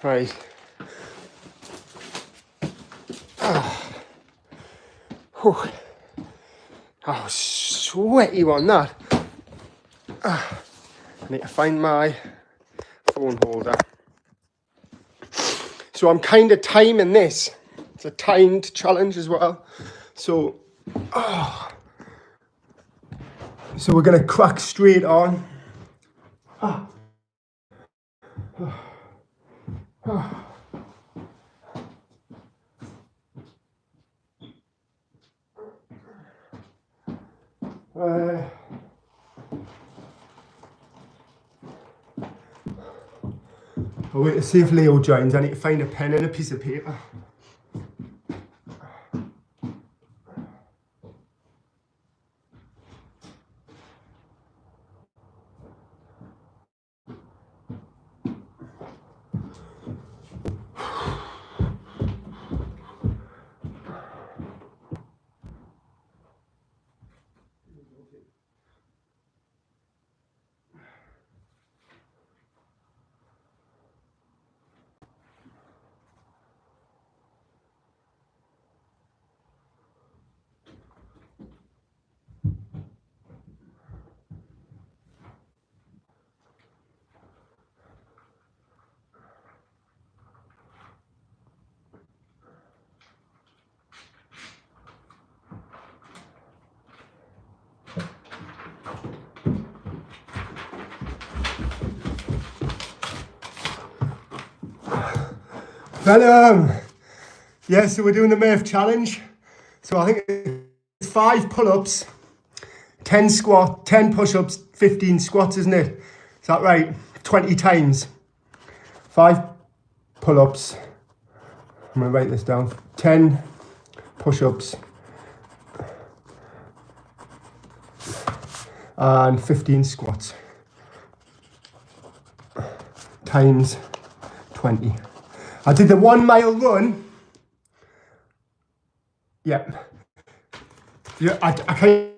Right. Oh, sweaty one, that. I need to find my phone holder. So I'm kind of timing this. It's a timed challenge as well. So we're going to crack straight on. I'll wait to see if Leo joins. I need to find a pen and a piece of paper. Venom! Yeah, so we're doing the Murph challenge. So I think it's 5 pull-ups, 10 push-ups, 15 squats, isn't it? Is that right? 20 times. 5 pull-ups. I'm going to write this down. 10 push-ups. And 15 squats. Times 20. I did the 1 mile run. Yeah, I can't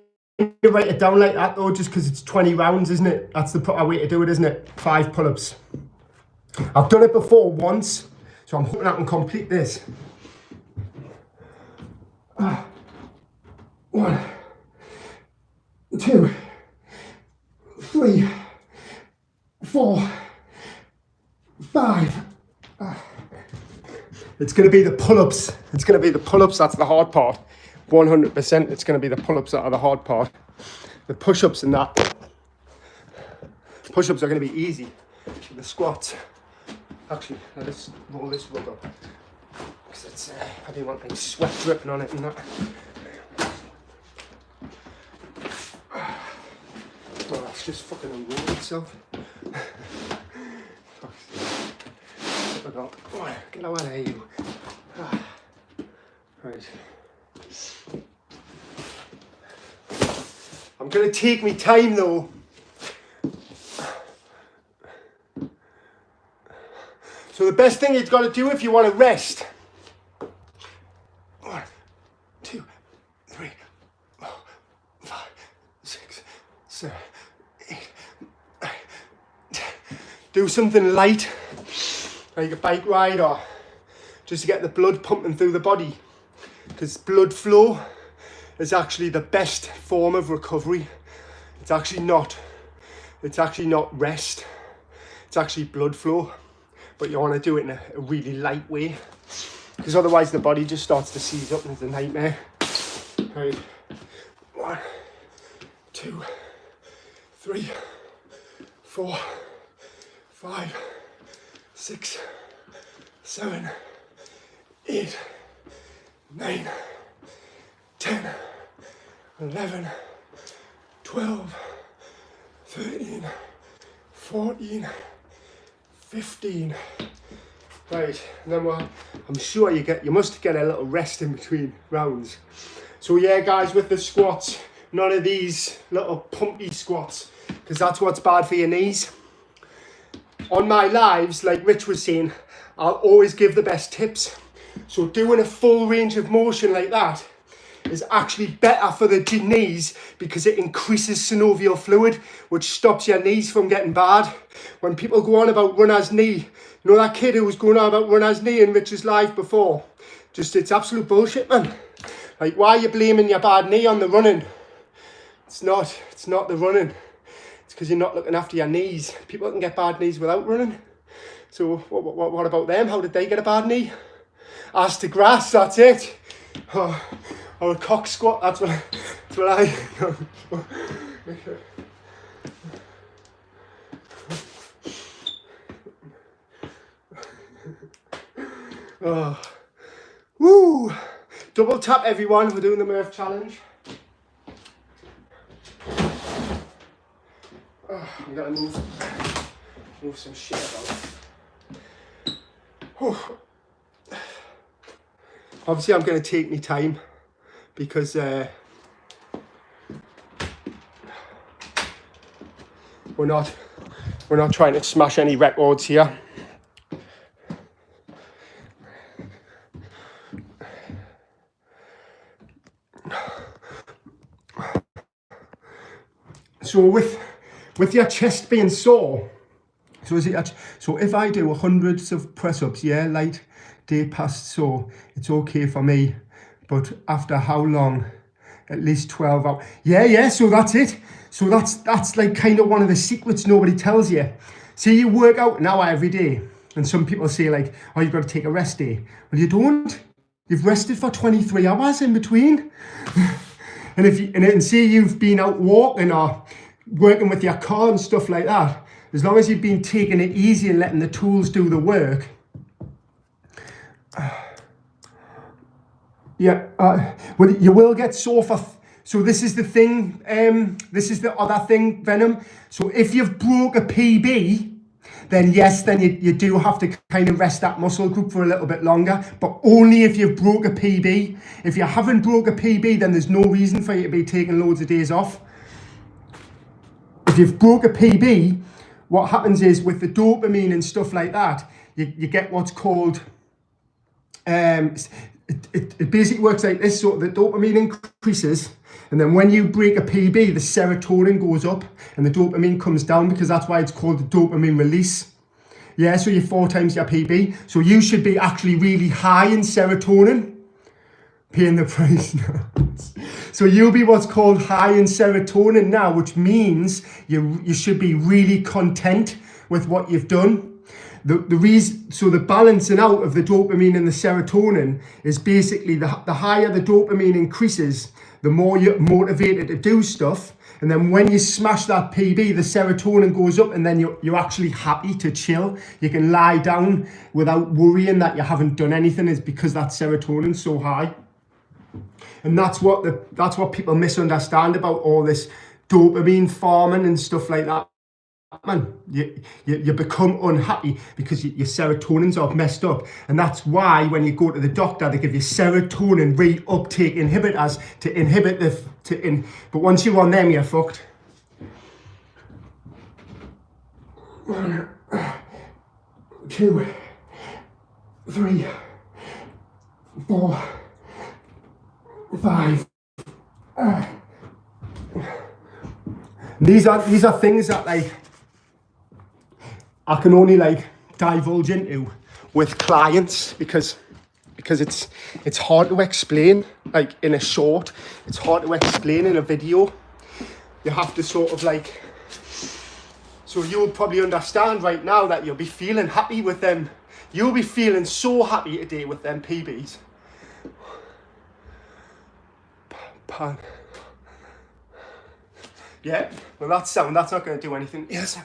write it down like that though, just because it's 20 rounds, isn't it? That's the proper way to do it, isn't it? 5 pull-ups. I've done it before once, so I'm hoping I can complete this. 1, 2, 3, 4, 5. It's going to be the pull-ups. It's going to be the pull-ups that's the hard part. 100% it's going to be the pull-ups that are the hard part. The push-ups and that. Push-ups are going to be easy. The squats. Actually, let's roll this rug up. Because it's, I didn't want any sweat dripping on it and that. Well, that's just fucking unrolled itself. Oh, get out of here, you. Right. I'm going to take me time though. So the best thing you've got to do if you want to rest. 1, 2, 3, 4, 5, 6, 7, 8, 9, 10. Do something light. Like a bike ride, or just to get the blood pumping through the body, because blood flow is actually the best form of recovery. It's actually not rest, it's actually blood flow, but you want to do it in a really light way, because otherwise the body just starts to seize up and it's a nightmare. Right. 1, 2, 3, 4, 5, 6, 7, 8, 9, 10, 11, 12, 13, 14, 15. Right, and then I'm sure you must get a little rest in between rounds. So yeah, guys, with the squats, none of these little pumpy squats, because that's what's bad for your knees. On my lives, like Rich was saying, I'll always give the best tips. So doing a full range of motion like that is actually better for the knees, because it increases synovial fluid, which stops your knees from getting bad. When people go on about runner's knee, You know that kid who was going on about running his knee in Rich's live before? Just, it's absolute bullshit, man. Like, why are you blaming your bad knee on the running? It's not the running. It's because you're not looking after your knees. People can get bad knees without running. So what about them? How did they get a bad knee? Ass to grass, that's it. Or a cock squat, that's what I oh. Woo! Double tap everyone, we're doing the Murph challenge. Oh, I'm gonna move some shit about. Oh. Obviously I'm going to take my time because we're not trying to smash any records here. So with your chest being sore, so if I do hundreds of press-ups, yeah, light day past, so it's okay for me, but after how long? At least 12 hours. Yeah, so that's it. So that's like kind of one of the secrets nobody tells you. See, you work out an hour every day, and some people say like, oh, you've got to take a rest day. Well, you don't. You've rested for 23 hours in between. and say you've been out walking or working with your car and stuff like that, as long as you've been taking it easy and letting the tools do the work. Well, you will get sore for. So this is the thing. This is the other thing, Venom. So if you've broke a PB, then yes, then you do have to kind of rest that muscle group for a little bit longer. But only if you've broke a PB. If you haven't broke a PB, then there's no reason for you to be taking loads of days off. If you've broke a PB, what happens is with the dopamine and stuff like that, you get what's called. It basically works like this. So the dopamine increases, and then when you break a PB, the serotonin goes up and the dopamine comes down, because that's why it's called the dopamine release. Yeah, so you're 4 times your PB. So you should be actually really high in serotonin, paying the price now. So you'll be what's called high in serotonin now, which means you should be really content with what you've done. The reason, so the balancing out of the dopamine and the serotonin is basically the higher the dopamine increases, the more you're motivated to do stuff. And then when you smash that PB, the serotonin goes up, and then you're actually happy to chill. You can lie down without worrying that you haven't done anything, is because that serotonin's so high. And that's what people misunderstand about all this dopamine farming and stuff like that. Man, you become unhappy because your serotonins are messed up, and that's why when you go to the doctor, they give you serotonin reuptake inhibitors to inhibit but once you're on them, you're fucked. 1, 2, 3, 4, 5. These are things that like I can only like divulge into with clients because it's hard to explain like in a short. It's hard to explain in a video. You have to sort of like, so you'll probably understand right now that you'll be feeling happy with them. You'll be feeling so happy today with them PBs. Pan. Yeah, well that's not going to do anything. Yes.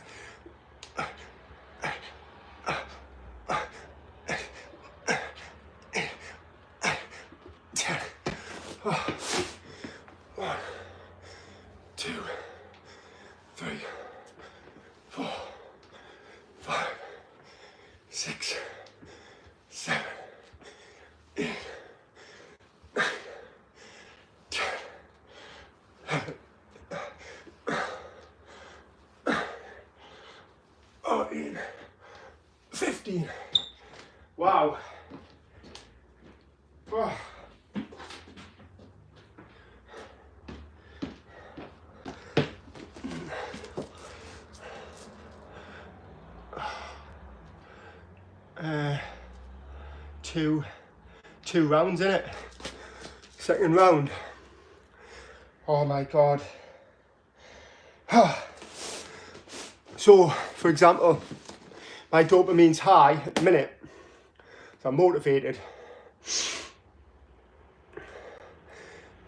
1, 2, 3, 4, 5, 6, 7, 8, 9, 10, 14, 15. Wow. Oh. two rounds in it. Second round. Oh my God. So, for example, my dopamine's high at the minute, so I'm motivated.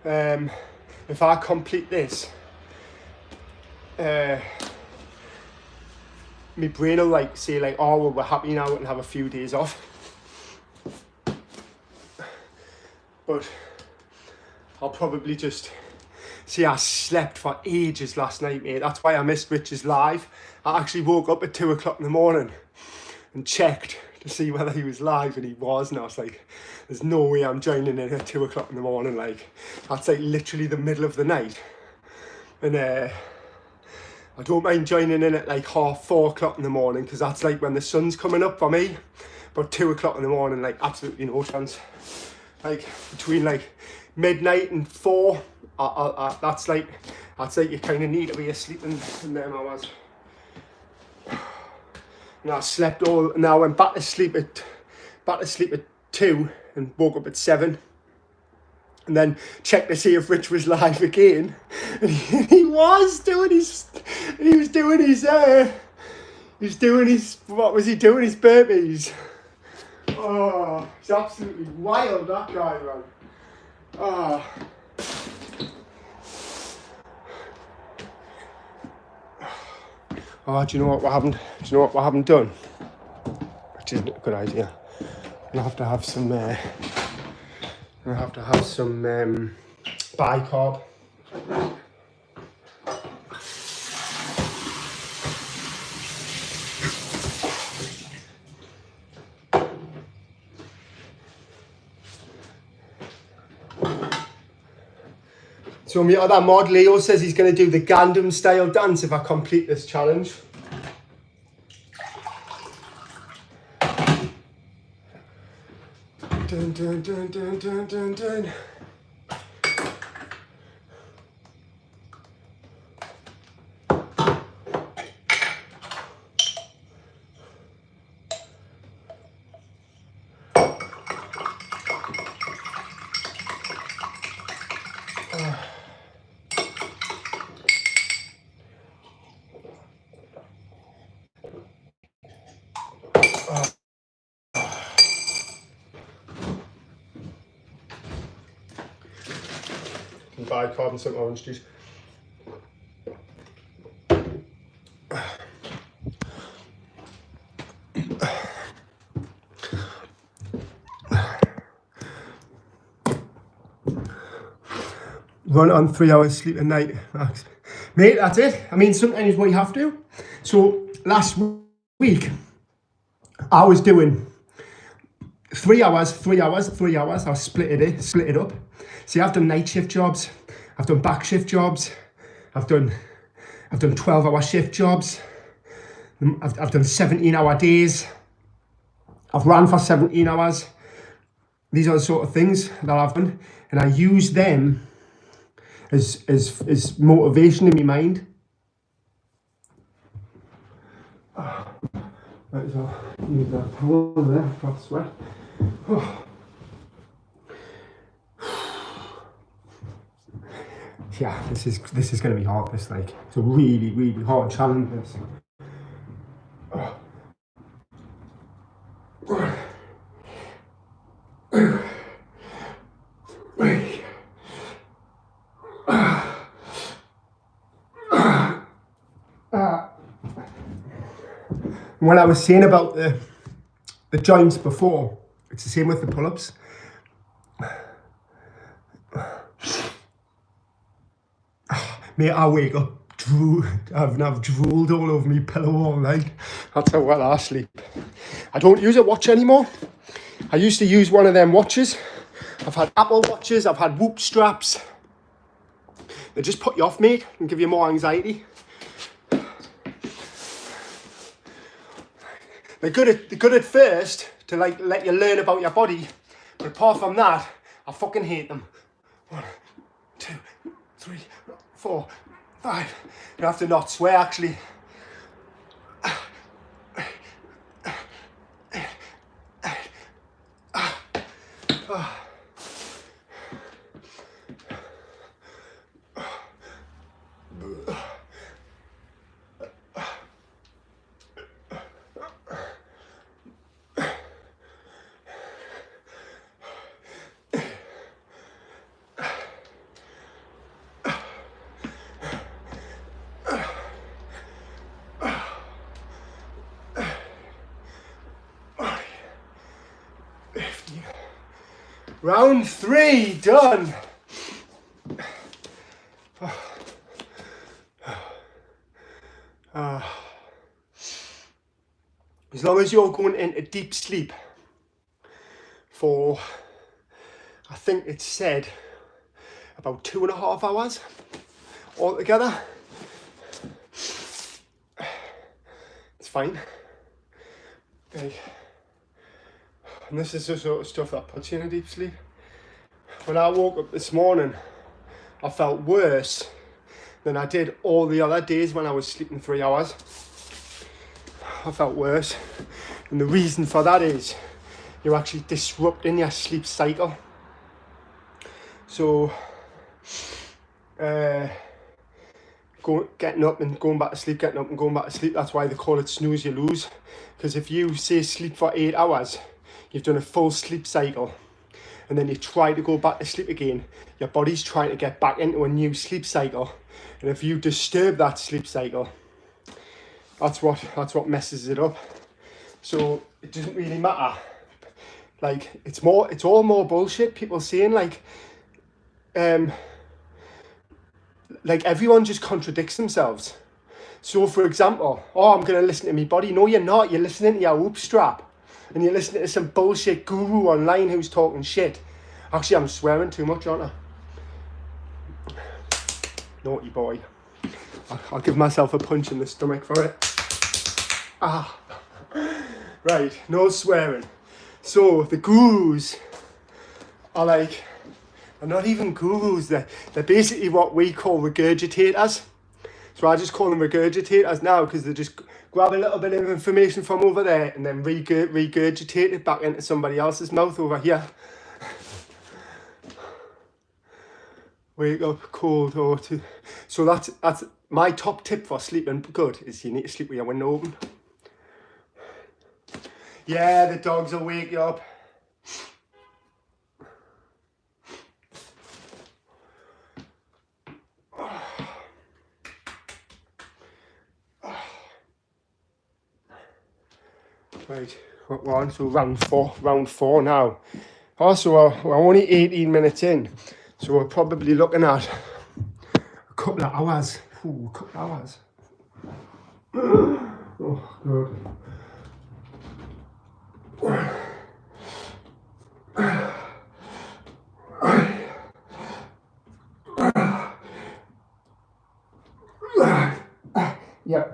If I complete this, my brain will like say like, oh well, we're happy now and have a few days off. But I'll probably just see, I slept for ages last night, mate. That's why I missed Rich's live. I actually woke up at 2 o'clock in the morning and checked to see whether he was live, and he was. And I was like, there's no way I'm joining in at 2 o'clock in the morning. Like, that's like literally the middle of the night. And I don't mind joining in at like 4 o'clock in the morning, because that's like when the sun's coming up for me. But 2 o'clock in the morning, like absolutely no chance. Like between like midnight and 4, that's like you kind of need to be asleep in them hours. And I slept all, and I went back to sleep at 2 and woke up at 7. And then checked to see if Rich was live again. And he was doing his what was he doing? His burpees. Oh, he's absolutely wild, that guy, man. Oh. Oh, do you know what we haven't done? Which isn't a good idea. We'll have to have some bicarb. So my other mod, Leo, says he's going to do the Gundam style dance if I complete this challenge. Dun, dun, dun, dun, dun, dun, dun. Bicarb and some orange juice. Run on 3 hours sleep a night, max. Mate, that's it. I mean, sometimes what you have to. So last week, I was doing 3 hours. I split it up. See, I've done night shift jobs. I've done back shift jobs. I've done 12-hour shift jobs. I've done 17-hour days. I've ran for 17 hours. These are the sort of things that I've done, and I use them as motivation in my mind. Right, so use that towel there, got sweat. Oh. Yeah, this is going to be hard. This, like, it's a really, really hard challenge. This. Oh. When I was saying about the joints before, it's the same with the pull-ups. Mate, I wake up, I've drooled all over me pillow all night. That's how well I sleep. I don't use a watch anymore. I used to use one of them watches. I've had Apple watches, I've had Whoop straps. They just put you off, mate, and give you more anxiety. They're good at first to like let you learn about your body, but apart from that, I fucking hate them. 1, 2, 3, 4, 5. You have to not swear, actually. Round 3 done. As long as you're going into deep sleep for, I think it's said, about 2.5 hours altogether, it's fine. Okay. And this is the sort of stuff that puts you in a deep sleep. When I woke up this morning, I felt worse than I did all the other days when I was sleeping 3 hours. I felt worse. And the reason for that is you're actually disrupting your sleep cycle. So, getting up and going back to sleep, getting up and going back to sleep, that's why they call it snooze you lose. Because if you say sleep for 8 hours, you've done a full sleep cycle, and then you try to go back to sleep again, your body's trying to get back into a new sleep cycle. And if you disturb that sleep cycle, that's what messes it up. So it doesn't really matter. Like, it's all more bullshit. People saying like everyone just contradicts themselves. So for example, I'm going to listen to my body. No, you're not. You're listening to your whoop strap. And you're listening to some bullshit guru online who's talking shit. Actually, I'm swearing too much, aren't I? Naughty boy. I'll give myself a punch in the stomach for it. Right, no swearing. So the gurus are like, they're not even gurus. They're basically what we call regurgitators. So I just call them regurgitators now because they just grab a little bit of information from over there and then regurgitate it back into somebody else's mouth over here. Wake up cold or to. So that's my top tip for sleeping good is you need to sleep with your window open. Yeah, the dogs will wake you up. Right, we're on to round four now. Also, we're only 18 minutes in, so we're probably looking at a couple of hours. Ooh, a couple of hours. Oh, good. Yeah.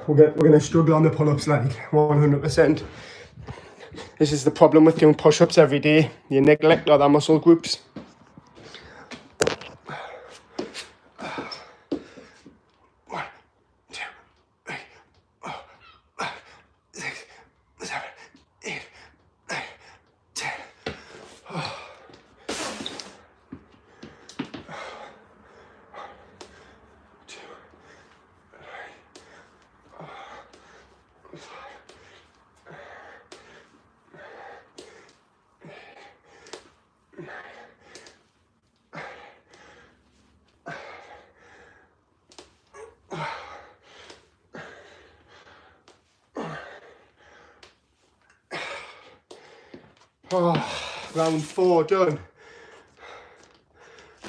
We're going to struggle on the pull-ups like 100%. This is the problem with doing push-ups every day. You neglect other muscle groups. One, two, three, 4, 5, 6, 7, 8, 9, 10. Round 4 done.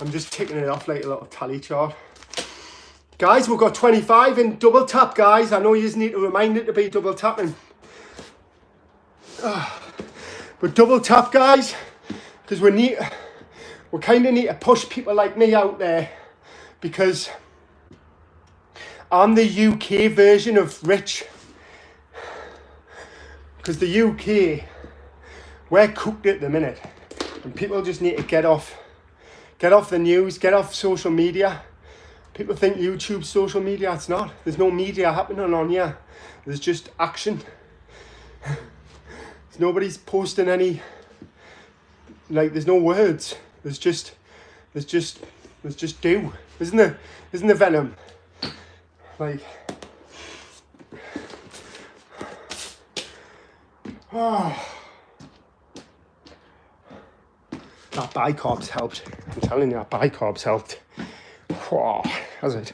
I'm just ticking it off like a little tally chart. Guys, we've got 25 in double tap, guys. I know you just need to remind it to be double tapping. But double tap, guys, because we kind of need to push people like me out there, because I'm the UK version of rich. Because the UK, we're cooked at the minute, and people just need to get off the news, get off social media. People think YouTube's social media. It's not. There's no media happening on here. There's just action. Nobody's posting any like, there's no words. There's just do. Isn't there venom? Like, oh. That bicarb's helped. I'm telling you, that bicarb's helped. Oh, has it?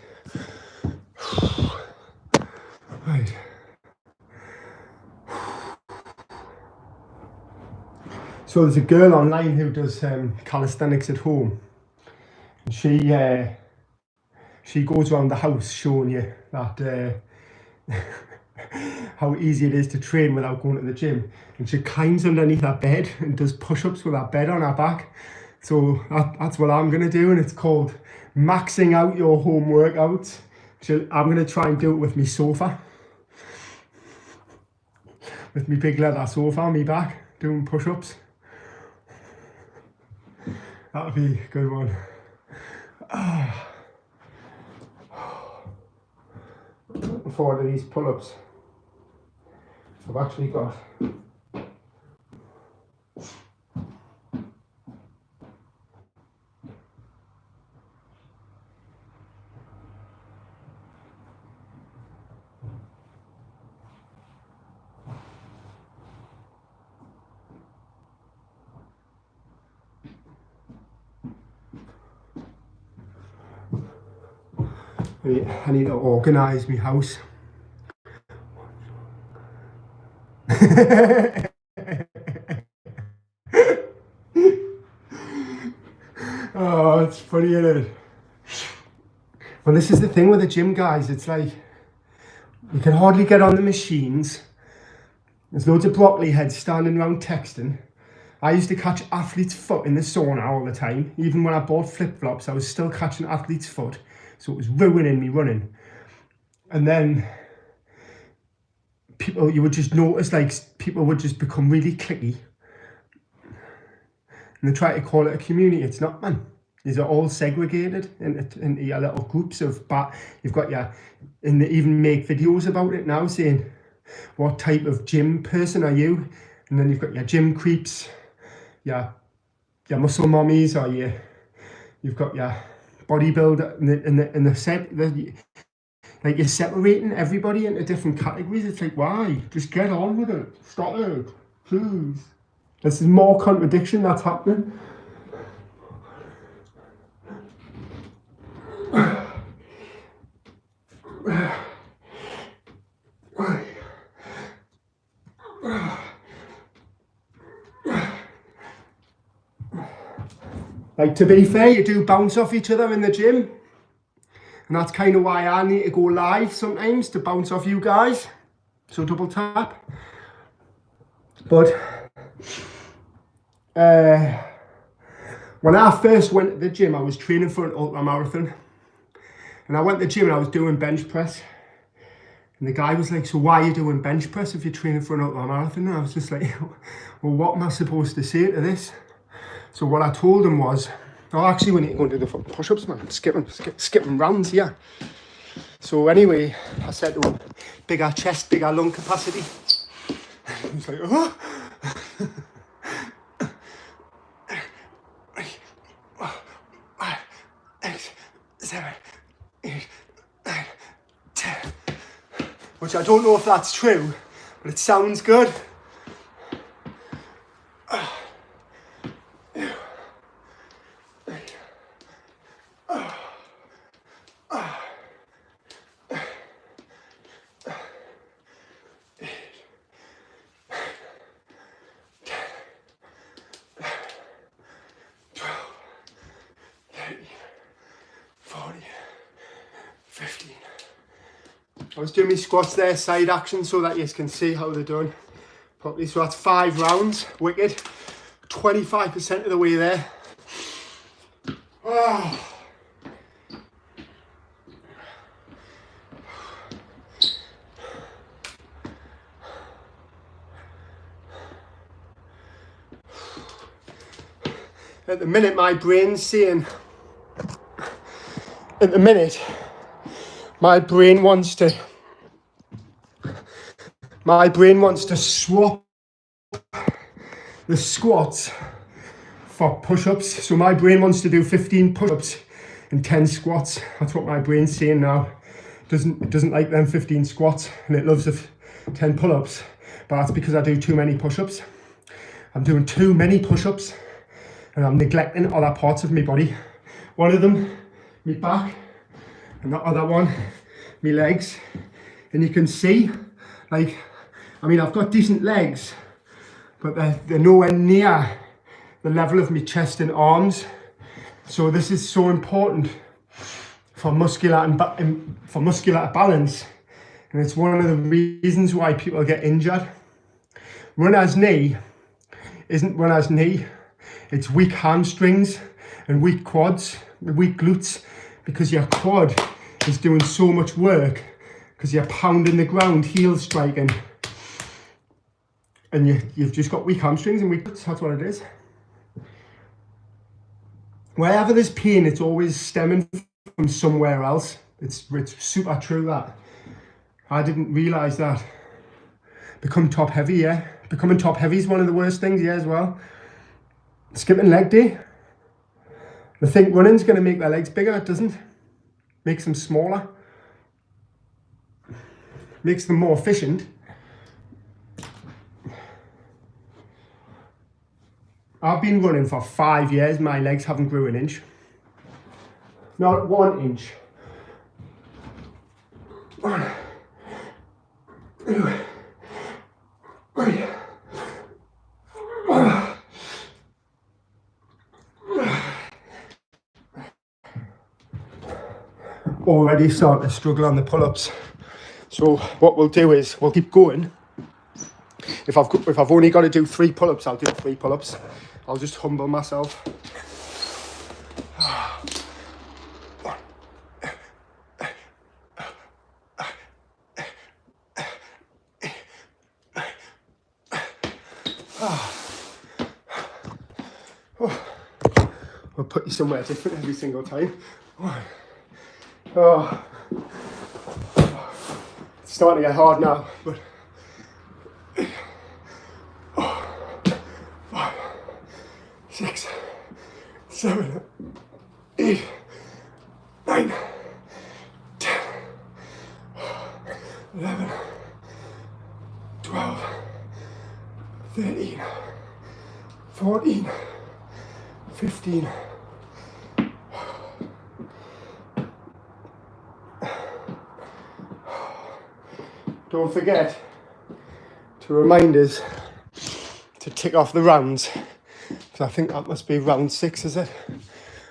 Right. So there's a girl online who does calisthenics at home, and she goes around the house showing you that how easy it is to train without going to the gym. And she climbs underneath her bed and does push-ups with her bed on her back. So that's what I'm going to do, and it's called maxing out your home workouts. I'm going to try and do it with my sofa. With my big leather sofa on my back, doing push-ups. That'll be a good one. Looking forward to these pull-ups. I've actually got I need to organise my house. Oh, it's funny, isn't it? Well, this is the thing with the gym, guys. It's like, you can hardly get on the machines. There's loads of broccoli heads standing around texting. I used to catch athlete's foot in the sauna all the time. Even when I bought flip-flops, I was still catching athlete's foot. So it was ruining me running. And then people, you would just notice, like, people would just become really cliquey. And they try to call it a community. It's not, man. These are all segregated into your little groups of, you've got your, and they even make videos about it now saying, what type of gym person are you? And then you've got your gym creeps, your muscle mommies, or you've got your bodybuilder, and the set, like, you're separating everybody into different categories. It's like, why? Just get on with it. Stop it, please. This is more contradiction that's happening. Like, to be fair, you do bounce off each other in the gym. And that's kind of why I need to go live sometimes, to bounce off you guys. So double tap. But when I first went to the gym, I was training for an ultra marathon. And I went to the gym and I was doing bench press. And the guy was like, so why are you doing bench press if you're training for an ultra marathon? And I was just like, well, what am I supposed to say to this? So what I told him was, oh, actually, we need to go and do the fucking push-ups, man. Skipping rounds here. So anyway, I said to him, bigger chest, bigger lung capacity. He was like, oh. 7, 8, 9, 10. Which I don't know if that's true, but it sounds good. I was doing my squats there, side action, so that you can see how they're done properly. So that's 5 rounds, wicked. 25% of the way there. Oh. At the minute, my brain's saying, my brain wants to swap the squats for push-ups. So my brain wants to do 15 push-ups and 10 squats. That's what my brain's saying now. It doesn't like them 15 squats, and it loves the 10 pull-ups. But that's because I do too many push-ups. I'm doing too many push-ups, and I'm neglecting other parts of my body. One of them, my back, and the other one, my legs. And you can see, like, I mean, I've got decent legs, but they're nowhere near the level of my chest and arms. So this is so important for muscular balance, and it's one of the reasons why people get injured. Runner's knee isn't runner's knee. It's weak hamstrings and weak quads, weak glutes, because your quad is doing so much work because you're pounding the ground, heel striking, and you've just got weak hamstrings and weak glutes. That's what it is. Wherever there's pain, it's always stemming from somewhere else. It's super true that. I didn't realise that. Become top heavy, yeah. Becoming top heavy is one of the worst things, yeah, as well. Skipping leg day. They think running's going to make their legs bigger. It doesn't. Makes them smaller. Makes them more efficient. I've been running for 5 years. My legs haven't grew an inch. Not 1 inch. Already starting to struggle on the pull-ups. So what we'll do is we'll keep going. If I've only got to do 3 pull-ups, I'll do 3 pull-ups. I'll just humble myself. We'll put you somewhere different every single time. Oh. It's starting to get hard now, but 5, 6, 7, 8, 9, 10, 11, 12, 13, 14, 15. Don't forget to remind us to tick off the rounds, because I think that must be round 6, is it?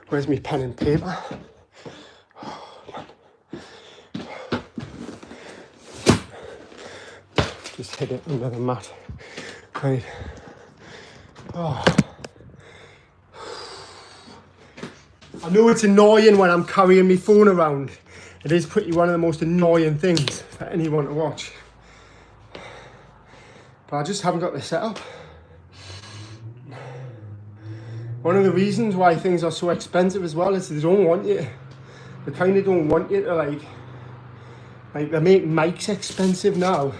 Where's my pen and paper? Just hit it under the mat. Right. Oh. I know it's annoying when I'm carrying my phone around. It is pretty one of the most annoying things for anyone to watch. But I just haven't got the setup. One of the reasons why things are so expensive as well is they don't want you. They kind of don't want you to like they make mics expensive now.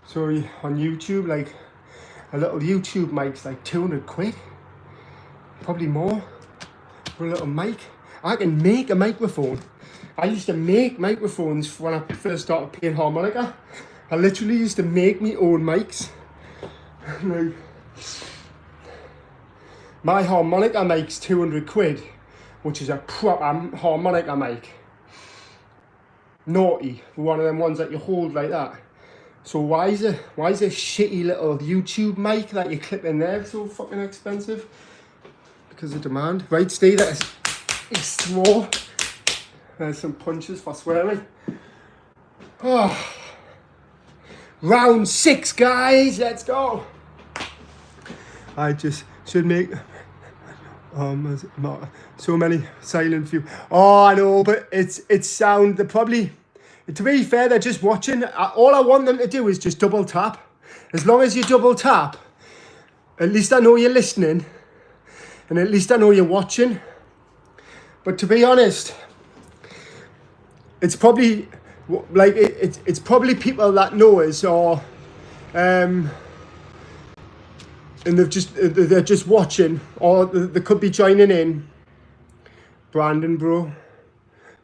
So on YouTube, like a little YouTube mic's like 200 quid. Probably more for a little mic. I can make a microphone. I used to make microphones when I first started playing harmonica. I literally used to make my own mics. Like, my harmonica mic's 200 quid, which is a proper harmonica mic. Naughty, one of them ones that you hold like that. So why is a shitty little YouTube mic that you clip in there so fucking expensive? Because of demand. Right, Steve, that is swore. There's some punches for swearing. Oh. Round 6, guys, let's go. I just should make so many silent few. Oh, I know, but it's sound. They're probably, to be fair, they're just watching. All I want them to do is just double tap. As long as you double tap, at least I know you're listening, and at least I know you're watching. But to be honest, it's probably like it's probably people that know us, or and they're just watching, or they could be joining in. Brandon, bro,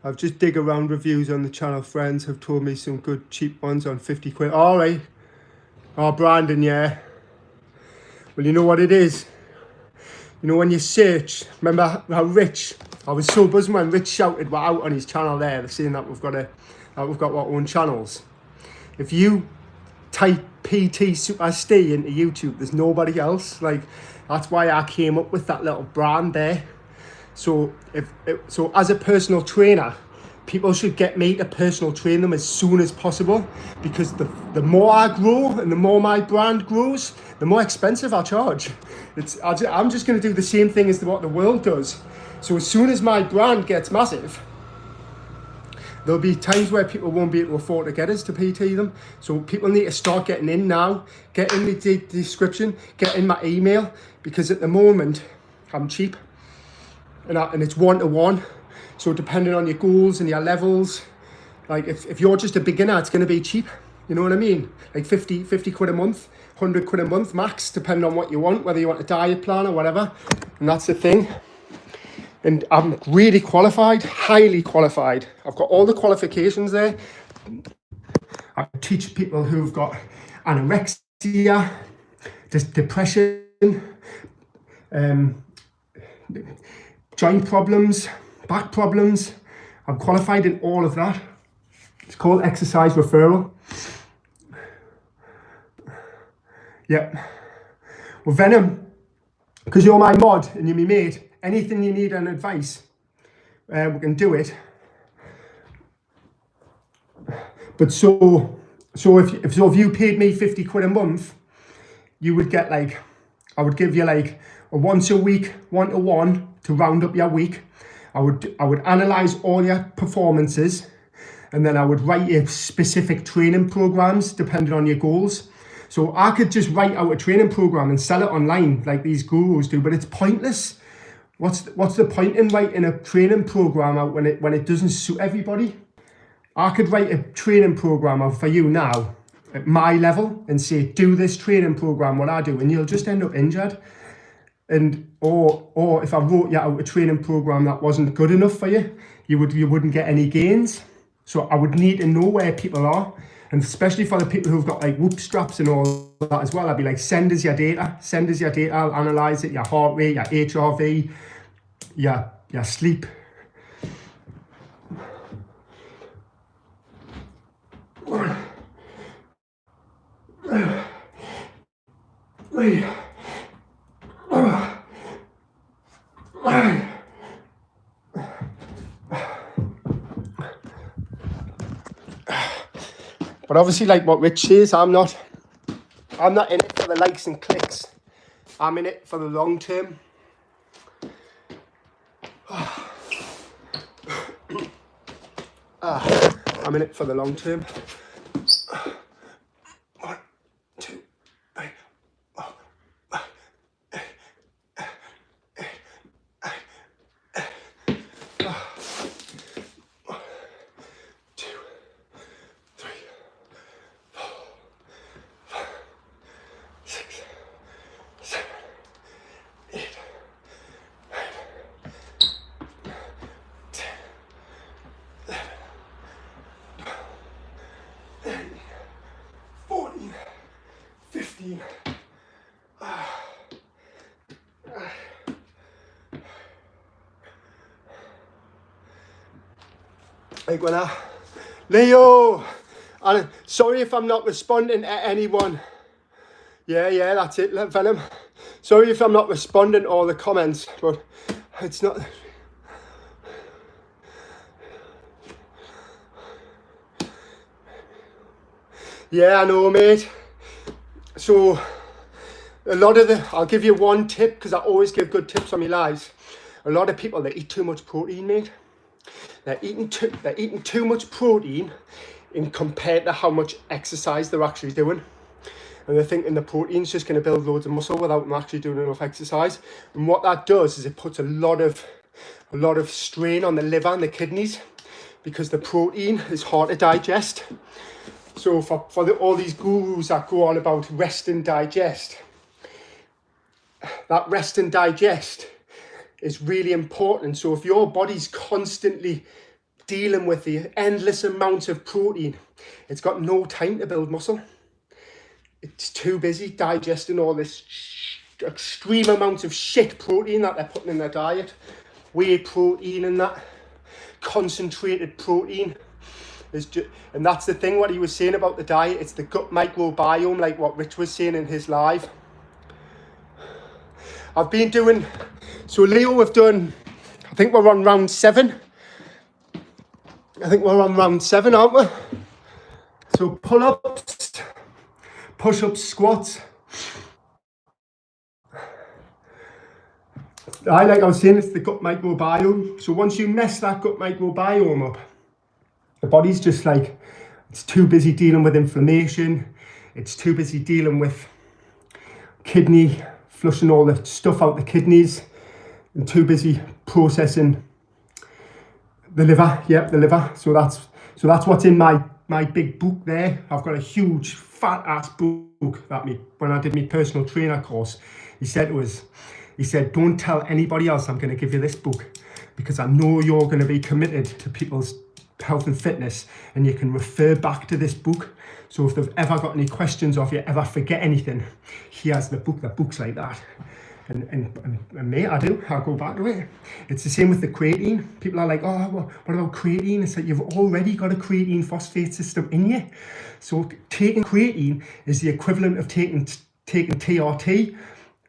I've just dig around reviews on the channel. Friends have told me some good cheap ones on 50 quid. All right. Oh, Brandon, yeah. Well, you know what it is? You know, when you search, remember how Rich, I was so buzzing when Rich shouted we're out on his channel there. They're saying that we've got our own channels. If you type P.TSUPERSTE into YouTube, there's nobody else. Like, that's why I came up with that little brand there. So so as a personal trainer, people should get me to personal train them as soon as possible, because the more I grow and the more my brand grows, the more expensive I charge. I'm just going to do the same thing as what the world does. So as soon as my brand gets massive, there'll be times where people won't be able to afford to get us to PT them. So people need to start getting in now. Get in the description, get in my email, because at the moment I'm cheap. And it's one-to-one. So depending on your goals and your levels, like if you're just a beginner, it's going to be cheap. You know what I mean? Like 50 quid a month, 100 quid a month max, depending on what you want, whether you want a diet plan or whatever. And that's the thing. And I'm really qualified, highly qualified. I've got all the qualifications there. I teach people who've got anorexia, depression, joint problems, back problems. I'm qualified in all of that. It's called exercise referral. Yep. Well, Venom, because you're my mod and you're my mate, anything you need and advice, we can do it. But so if you paid me 50 quid a month, you would get like, I would give you like a once a week, one-to-one to round up your week. I would analyze all your performances, and then I would write you specific training programs depending on your goals. So I could just write out a training program and sell it online like these gurus do, but it's pointless. What's the point in writing a training program out when it doesn't suit everybody? I could write a training program out for you now at my level and say, do this training program, what I do, and you'll just end up injured. And or if I wrote you out a training program that wasn't good enough for you, you wouldn't get any gains. So I would need to know where people are, and especially for the people who've got like whoop straps and all that as well. I'd be like, send us your data, I'll analyze it, your heart rate, your HRV, your sleep. But obviously, like what Rich says, I'm not in it for the likes and clicks. I'm in it for the long term. I'm in it for the long term. 1, 2, 3. Like when Leo, and sorry if I'm not responding to anyone. Yeah, that's it, Venom. Sorry if I'm not responding to all the comments, but it's not. Yeah, I know, mate. So a lot of I'll give you one tip, because I always give good tips on my lives. A lot of people, they eat too much protein, mate. They're eating too much protein in compared to how much exercise they're actually doing. And they're thinking the protein's just going to build loads of muscle without them actually doing enough exercise. And what that does is it puts a lot of strain on the liver and the kidneys, because the protein is hard to digest. So for all these gurus that go on about rest and digest, that rest and digest is really important. So if your body's constantly dealing with the endless amount of protein, it's got no time to build muscle. It's too busy digesting all this extreme amount of shit protein that they're putting in their diet. Whey protein and that concentrated protein. And that's the thing, what he was saying about the diet, it's the gut microbiome, like what Rich was saying in his live. I've been doing, so Leo, we've done, I think we're on round 7. Aren't we? So pull-ups, push-ups, squats. Like I was saying, it's the gut microbiome. So once you mess that gut microbiome up, the body's just like, it's too busy dealing with inflammation. It's too busy dealing with kidney, flushing all the stuff out the kidneys, and too busy processing the liver. Yep, the liver. So that's what's in my big book there. I've got a huge fat ass book that when I did my personal trainer course, he said don't tell anybody else I'm going to give you this book, because I know you're going to be committed to people's health and fitness, and you can refer back to this book. So if they've ever got any questions, or if you ever forget anything, here's the book. The book's like that. And mate, I'll go back to it. It's the same with the creatine. People are like, oh, well, what about creatine? It's like, you've already got a creatine phosphate system in you. So taking creatine is the equivalent of taking TRT.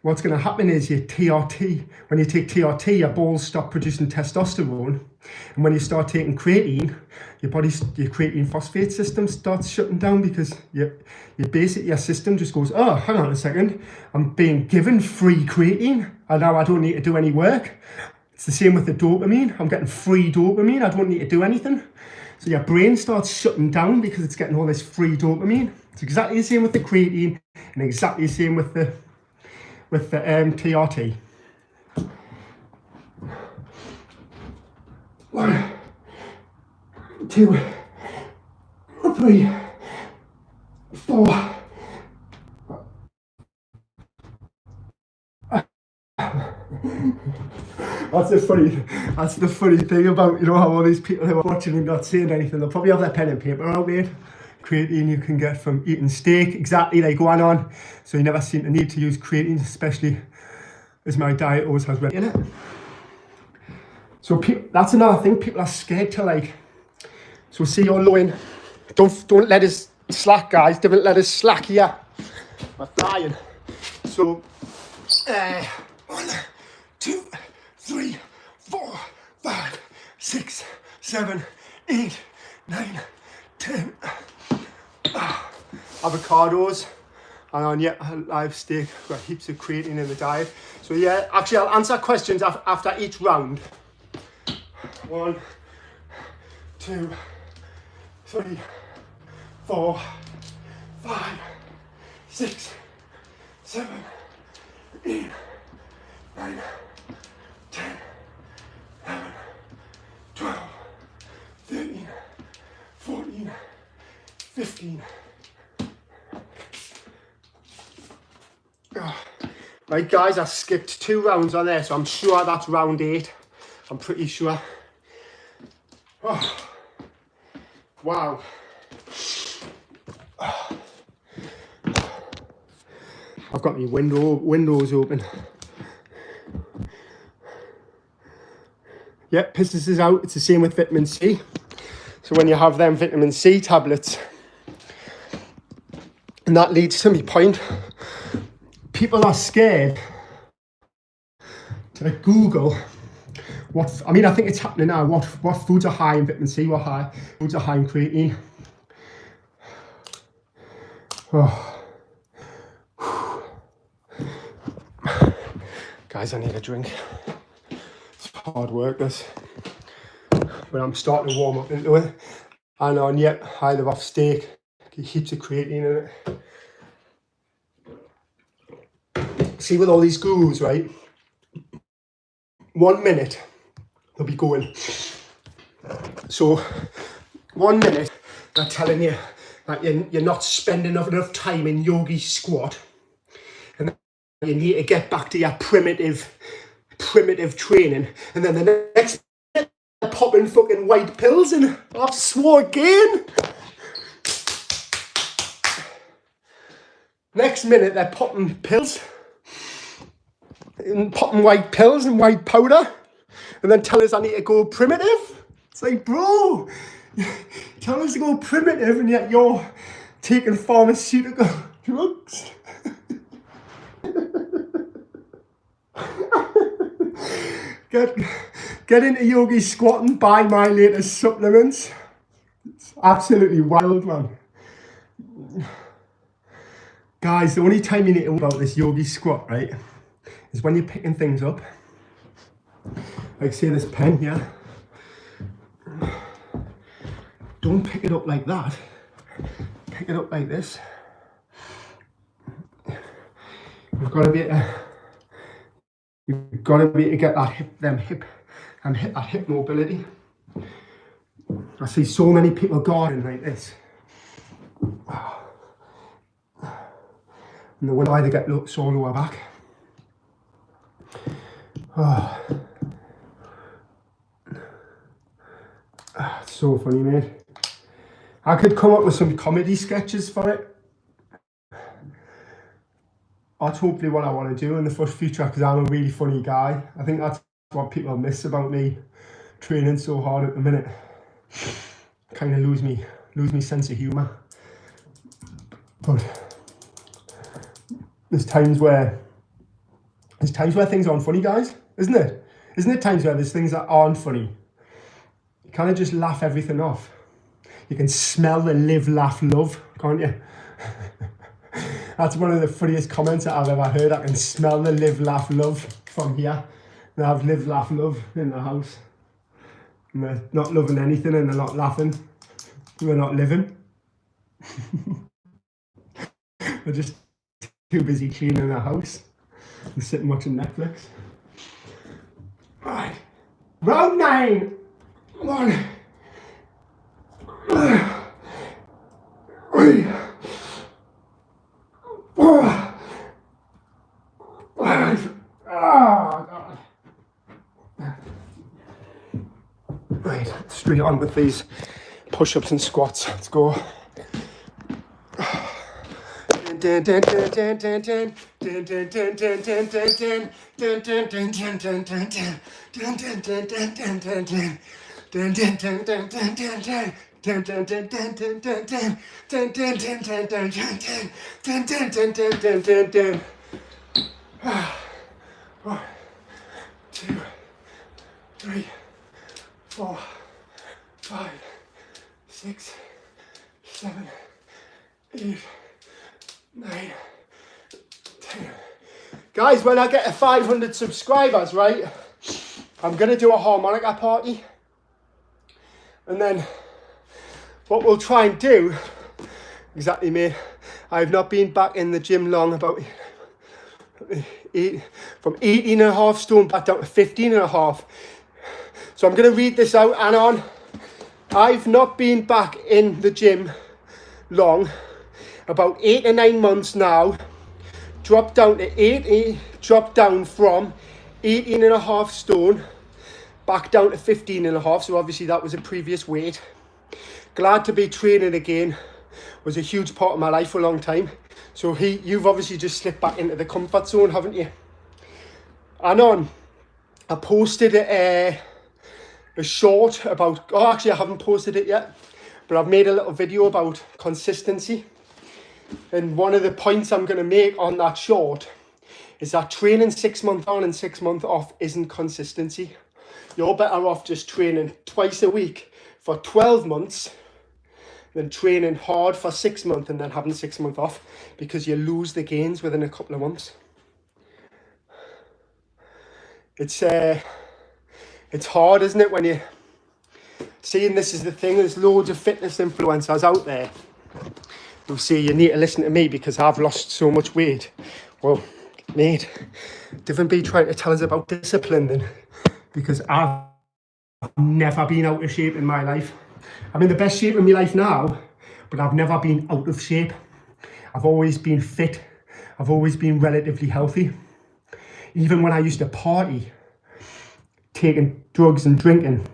What's going to happen is when you take TRT, your balls stop producing testosterone. And when you start taking creatine, your creatine phosphate system starts shutting down, because your system just goes, oh, hang on a second, I'm being given free creatine, and now I don't need to do any work. It's the same with the dopamine. I'm getting free dopamine. I don't need to do anything. So your brain starts shutting down because it's getting all this free dopamine. It's exactly the same with the creatine, and exactly the same with the TRT. 1, 2, 3, 4. That's the funny thing about, how all these people who are watching and not saying anything, they'll probably have their pen and paper out there. Creatine you can get from eating steak, exactly like going on. So you never seem to need to use creatine, especially as my diet always has in it. So that's another thing, people are scared to so see you're low in, don't let us slack, guys, don't let us slack here. We're flying. So 1, 2, 3, 4, 5, 6, 7, 8, 9, 10. Avocados, and on live steak, got heaps of creatine in the diet. So yeah, actually I'll answer questions after each round. 1, 2, 3, 4, 5, 6, 7, 8, 9, 10, 11, 12, 13, 14, 15. Right guys, I skipped 2 rounds on there, so I'm sure that's round 8. I'm pretty sure. Oh, wow. I've got my windows open. Yep, pistis is out. It's the same with vitamin C. So when you have them vitamin C tablets, and that leads to my point, people are scared to Google I think it's happening now, what foods are high in vitamin C, what foods are high in creatine. Oh. Guys, I need a drink. It's hard work, this. But I'm starting to warm up into it. And on I live off steak, heaps of creatine in it. See, with all these gurus, right? 1 minute, they'll be going. So 1 minute, they're telling you that you're not spending enough time in yogi squat. And you need to get back to your primitive training. And then the next minute, they're popping fucking white pills and I've swore again. Next minute, they're popping pills, and popping white pills and white powder, and then tell us I need to go primitive. It's like, bro, tell us to go primitive, and yet you're taking pharmaceutical drugs. Get into yogi squatting, buy my latest supplements. It's absolutely wild, man. Guys, the only time you need to know about this yogi squat, right, is when you're picking things up. Like, say this pen here. Don't pick it up like that. Pick it up like this. You've got to be able to get that hip mobility. I see so many people gardening like this. And the wonder why they get so lower back. Oh. It's so funny, mate. I could come up with some comedy sketches for it. That's hopefully what I want to do in the future, because I'm a really funny guy. I think that's what people miss about me training so hard at the minute. Kind of lose me sense of humour. But there's times where things aren't funny, guys, isn't it? Isn't it times where there's things that aren't funny? You kind of just laugh everything off. You can smell the live, laugh, love, can't you? That's one of the funniest comments that I've ever heard. I can smell the live, laugh, love from here. And I have live, laugh, love in the house. And they're not loving anything and they're not laughing. We're not living. We're just too busy cleaning the house and sitting watching Netflix. Right. Round 9. 1. 3. 4. 5. God. Right, straight on with these push-ups and squats. Let's go. One, 2, 3, 4, 5, 6, 7, 8, 9, 10. Guys, when I get to 500 subscribers, right, I'm going to do a harmonica party. And then what we'll try and do, exactly, mate, I've not been back in the gym long, about from 18.5 stone back down to 15.5. So I'm going to read this out and on. I've not been back in the gym long, about 8 or 9 months now. Dropped down from 18.5 stone back down to 15.5. So obviously that was a previous weight. Glad to be training again. Was a huge part of my life for a long time. So you've obviously just slipped back into the comfort zone, haven't you? And on, I posted a short about, actually I haven't posted it yet, but I've made a little video about consistency. And one of the points I'm going to make on that short is that training 6 months on and 6 months off isn't consistency. You're better off just training twice a week for 12 months than training hard for 6 months and then having 6 months off, because you lose the gains within a couple of months. It's hard, isn't it, when you seeing this is the thing. There's loads of fitness influencers out there who say you need to listen to me because I've lost so much weight. Well, mate, different be trying to tell us about discipline then, because I've never been out of shape in my life. I'm in the best shape of my life now, but I've never been out of shape. I've always been fit. I've always been relatively healthy. Even when I used to party, taking drugs and drinking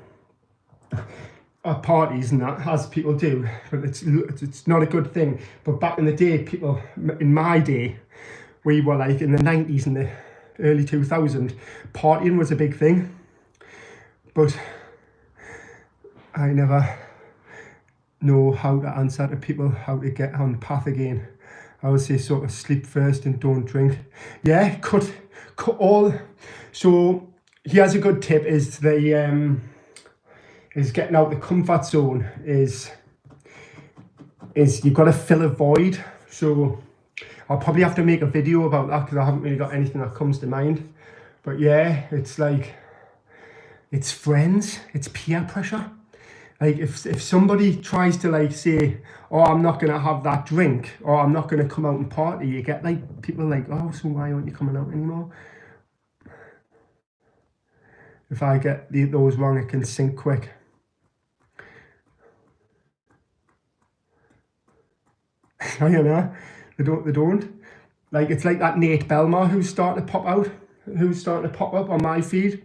at parties and that, as people do, but it's not a good thing. But back in the day, people, in my day, we were like in the 90s and the early 2000s, partying was a big thing. But I never know how to answer to people how to get on the path again. I would say sort of sleep first and don't drink. Yeah, cut all. So here's a good tip: is getting out the comfort zone. Is you've got to fill a void. So I'll probably have to make a video about that because I haven't really got anything that comes to mind. But yeah, it's like, it's friends, it's peer pressure. Like if somebody tries to like say, oh, I'm not going to have that drink, or I'm not going to come out and party, you get like people like, oh, so why aren't you coming out anymore? If I get those wrong, it can sink quick. I don't know. They don't. Like, it's like that Nate Belmar who's starting to pop up on my feed.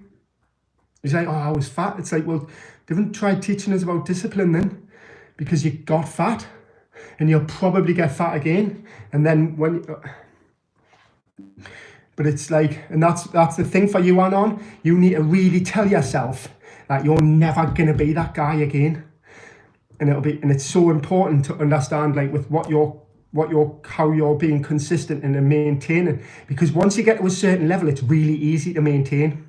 He's like, oh, I was fat. It's like, well, they haven't tried teaching us about discipline then, because you got fat and you'll probably get fat again. And then but it's like, and that's the thing for you, Anon. You need to really tell yourself that you're never going to be that guy again. And it's so important to understand, like, with how you're being consistent and maintaining, because once you get to a certain level, it's really easy to maintain.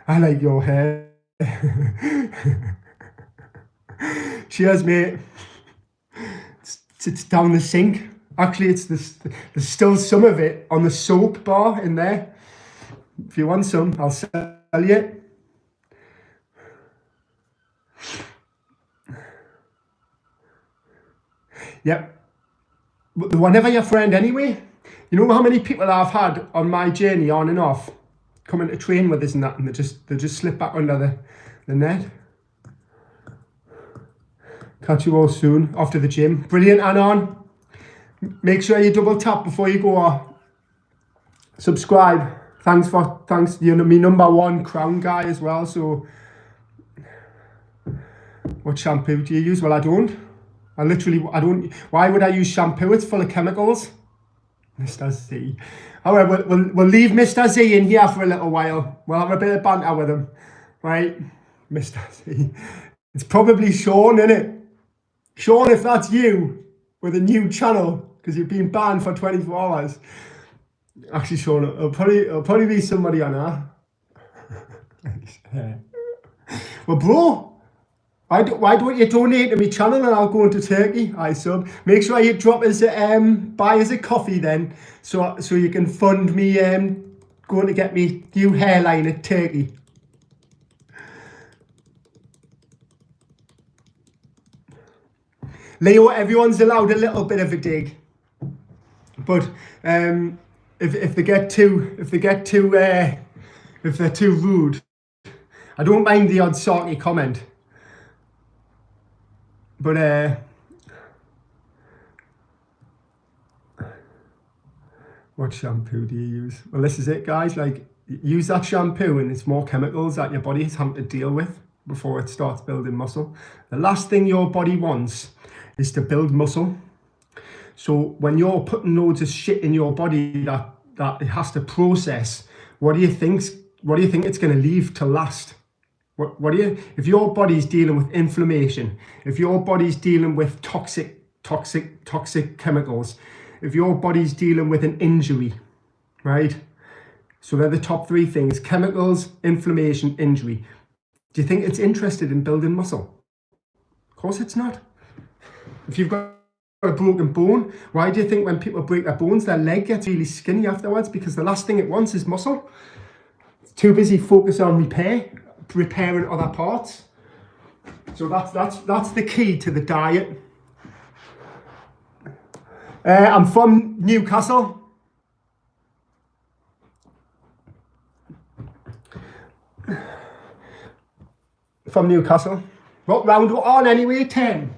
I like your hair. Cheers, mate. It's down the sink. Actually, there's still some of it on the soap bar in there. If you want some, I'll sell you. Yep. But whenever your friend anyway, you know how many people I've had on my journey on and off coming to train with us and that, and they just slip back under the net. Catch you all soon after the gym. Brilliant, Anon. Make sure you double tap before you go. Subscribe. Thanks. You're my #1 crown guy as well. So, what shampoo do you use? Well, I don't. I don't. Why would I use shampoo? It's full of chemicals. Mr. Z. Alright, we'll leave Mr. Z in here for a little while. We'll have a bit of banter with him. Right? Mr. Z. It's probably Sean, isn't it? Sean, if that's you, with a new channel, because you've been banned for 24 hours. Actually, Sean, it'll probably be somebody on her. Well, bro, why don't you donate to my channel and I'll go into Turkey? I sub. Make sure you drop us buy us a coffee then, so you can fund me going to get me new hairline at Turkey. Leo, everyone's allowed a little bit of a dig, but if they're too rude, I don't mind the odd salty comment. But what shampoo do you use? Well, this is it, guys. Like, use that shampoo and it's more chemicals that your body is having to deal with before it starts building muscle. The last thing your body wants is to build muscle. So when you're putting loads of shit in your body that it has to process, what do you think it's going to leave to last? If your body's dealing with inflammation, if your body's dealing with toxic chemicals, if your body's dealing with an injury, right? So they're the top 3 things: chemicals, inflammation, injury. Do you think it's interested in building muscle? Of course it's not. If you've got a broken bone, why do you think when people break their bones, their leg gets really skinny afterwards? Because the last thing it wants is muscle. It's too busy focused on repairing other parts. So that's the key to the diet. I'm from Newcastle. What round we're on anyway? 10.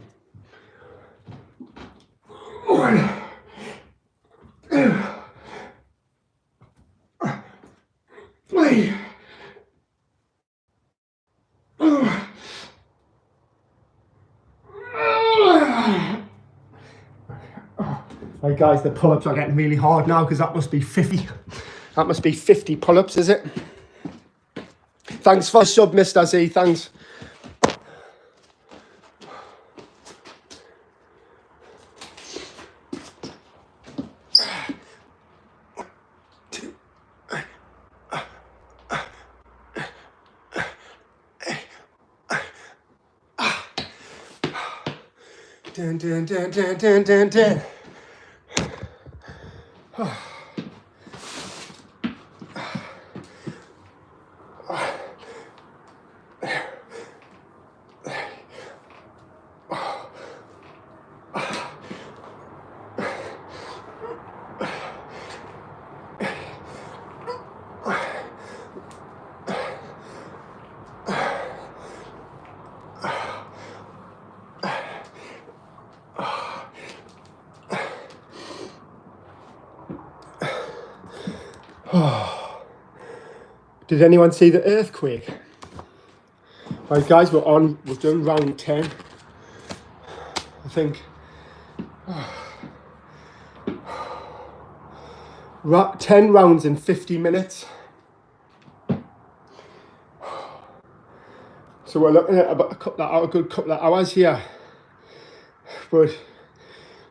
Right guys, the pull-ups are getting really hard now because that must be 50. That must be 50 pull-ups, is it? Thanks for the sub, Mr. Z, thanks. Dun, dun, dun, dun, dun, dun, dun. Did anyone see the earthquake? Right guys, we've done round 10. I think 10 rounds in 50 minutes. So we're looking at about a good couple of hours here. But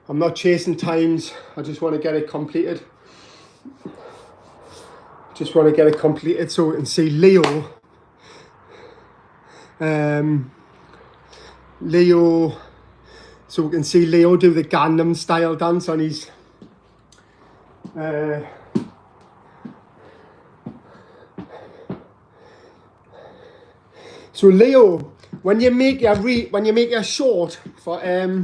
I'm not chasing times, I just want to get it completed. Just want to get it completed so we can see Leo. So we can see Leo do the Gangnam style dance on his so Leo, when you make your short for the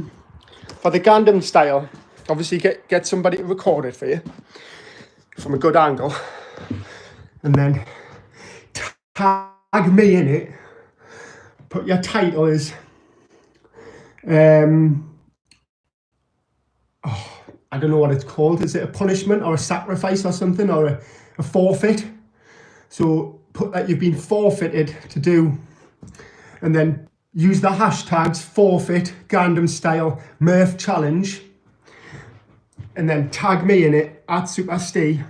Gangnam style, obviously get somebody to record it for you from a good angle. And then tag me in it. Put your title as I don't know what it's called. Is it a punishment or a sacrifice or something, or a forfeit? So put that you've been forfeited to do, and then use the hashtags forfeit, Gangnam style, Murph challenge, and then tag me in it at @PSUPERSTE.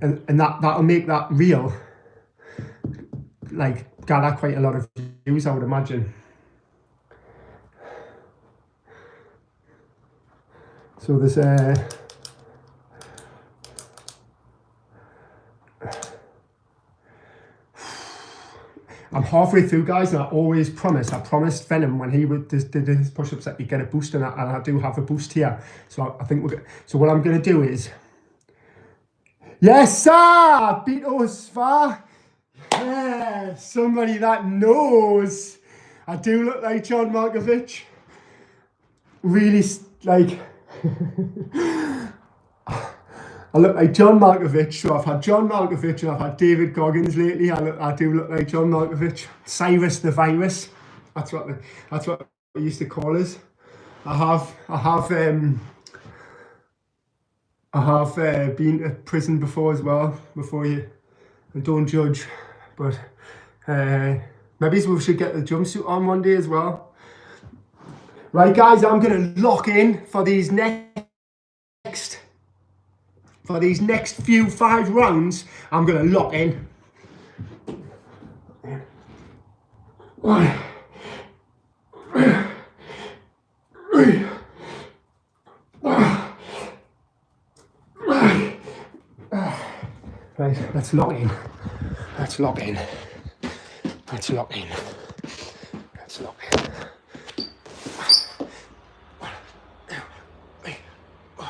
And that'll make that reel like gather quite a lot of views, I would imagine. So there's I'm halfway through, guys, and I promised Venom when he did his push-ups that he'd get a boost, and I do have a boost here. So I think so what I'm going to do is, yes, sir! P.TSUPERSTE! Yeah, somebody that knows. I do look like John Malkovich. Really, like, I look like John Malkovich. So I've had John Malkovich and I've had David Goggins lately. I do look like John Malkovich. Cyrus the Virus. That's what we used to call us. I have been to prison before as well, and don't judge, but maybe we should get the jumpsuit on one day as well. Right guys, I'm going to lock in for these next few 5 rounds. I'm going to lock in. 1, 3, right, let's lock in. Let's lock in. Let's lock in. Let's lock in. 1, 2, 3, 4.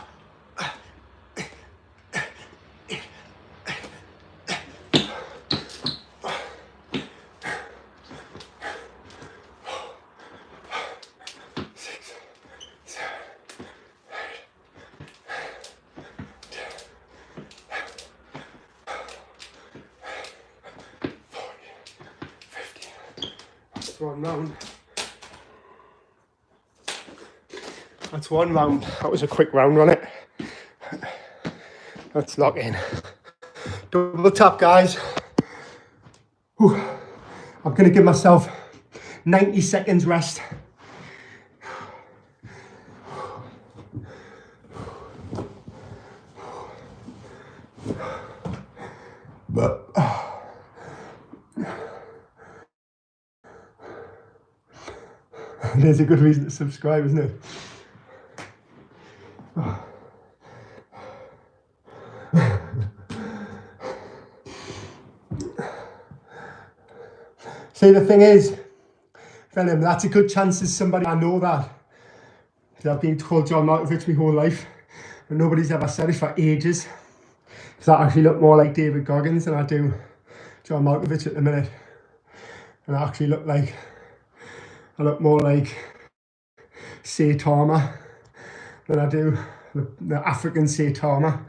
One round. That's one round. That was a quick round, wasn't it? Let's lock in. Double tap, guys. Whew. I'm going to give myself 90 seconds rest. But there's a good reason to subscribe, isn't it? See, the thing is, Venom, that's a good chance as somebody I know that. Because I've been told John Malkovich my whole life, but nobody's ever said it for ages. Because I actually look more like David Goggins than I do John Malkovich at the minute. And I actually look more like Saitama than I do the African Saitama.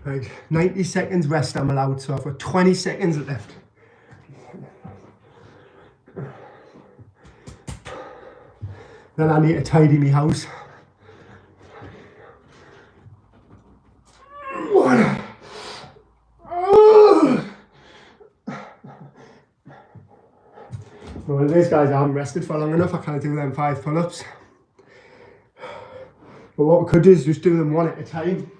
Like 90 seconds rest I'm allowed, so I've got 20 seconds left. Then I need to tidy my house. Well, these guys, I haven't rested for long enough. I can't do them 5 pull-ups. But what we could do is just do them one at a time.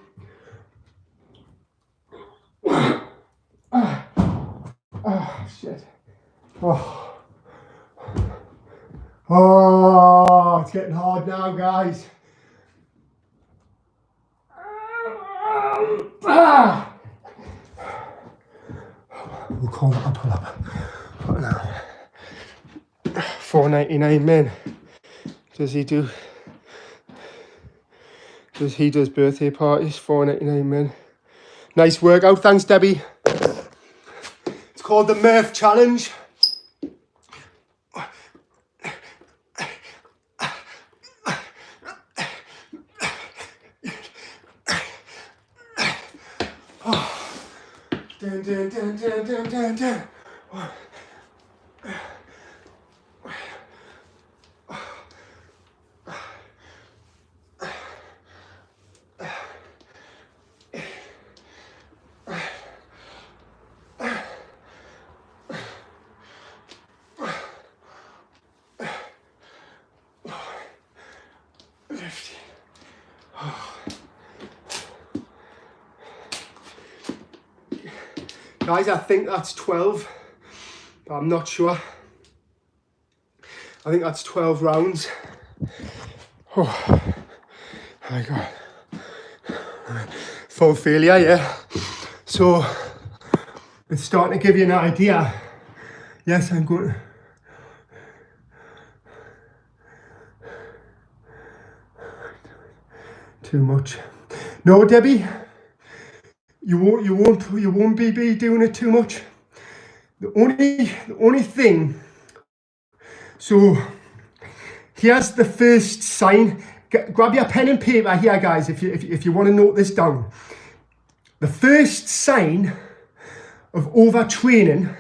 Shit. Oh, it's getting hard now, guys. We'll call that a pull-up. What now? 4.99 men. Does he does birthday parties? 4.99 men. Nice workout, thanks Debbie. It's called the Murph challenge. Dun, dun, dun, dun, dun, dun, dun. Guys, I think that's 12, but I'm not sure. I think that's 12 rounds. Oh my God. Full failure, yeah. So, it's starting to give you an idea. Yes, I'm good. Too much. No, Debbie. You won't be doing it too much. The only thing. So here's the first sign. Grab your pen and paper here, guys. If you want to note this down. The first sign of overtraining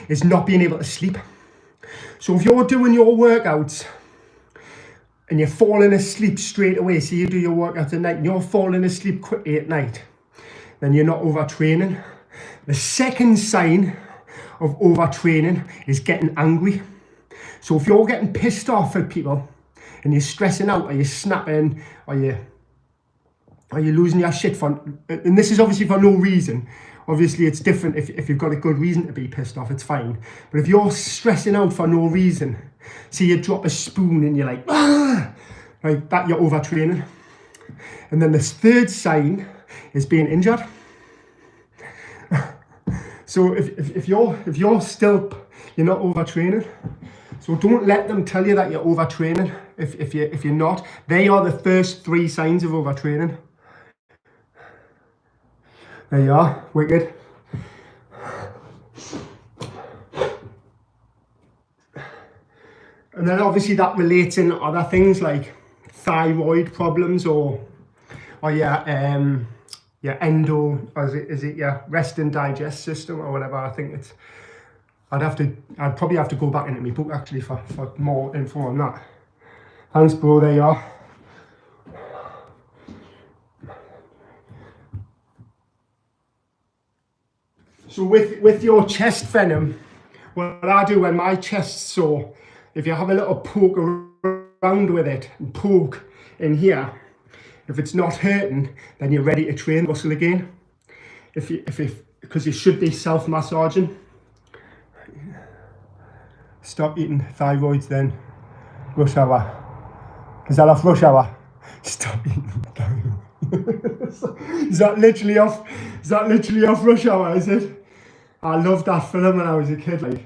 is not being able to sleep. So if you're doing your workouts and you're falling asleep straight away, so you do your workouts at night and you're falling asleep quickly at night, then you're not overtraining. The second sign of overtraining is getting angry. So if you're getting pissed off at people and you're stressing out, or you're snapping, or you're losing your shit for, and this is obviously for no reason. Obviously it's different if you've got a good reason to be pissed off, it's fine. But if you're stressing out for no reason, see you drop a spoon and you're like, ah, like that, you're overtraining. And then this third sign is being injured. So if you're still, you're not overtraining. So don't let them tell you that you're overtraining. If you're not, they are the first 3 signs of overtraining. There you are, wicked. And then obviously that relates in other things like thyroid problems or your endo, or is it your rest and digest system or whatever. I think it's, I'd probably have to go back into my book actually for more info on that. Thanks bro, there you are. So with your chest venom, what I do when my chest's sore, if you have a little poke around with it and poke in here, if it's not hurting, then you're ready to train muscle again. Because you should be self-massaging. Stop eating thyroids then. Rush hour. Is that off rush hour? Stop eating thyroid. Is that literally off rush hour, is it? I loved that film when I was a kid. Like,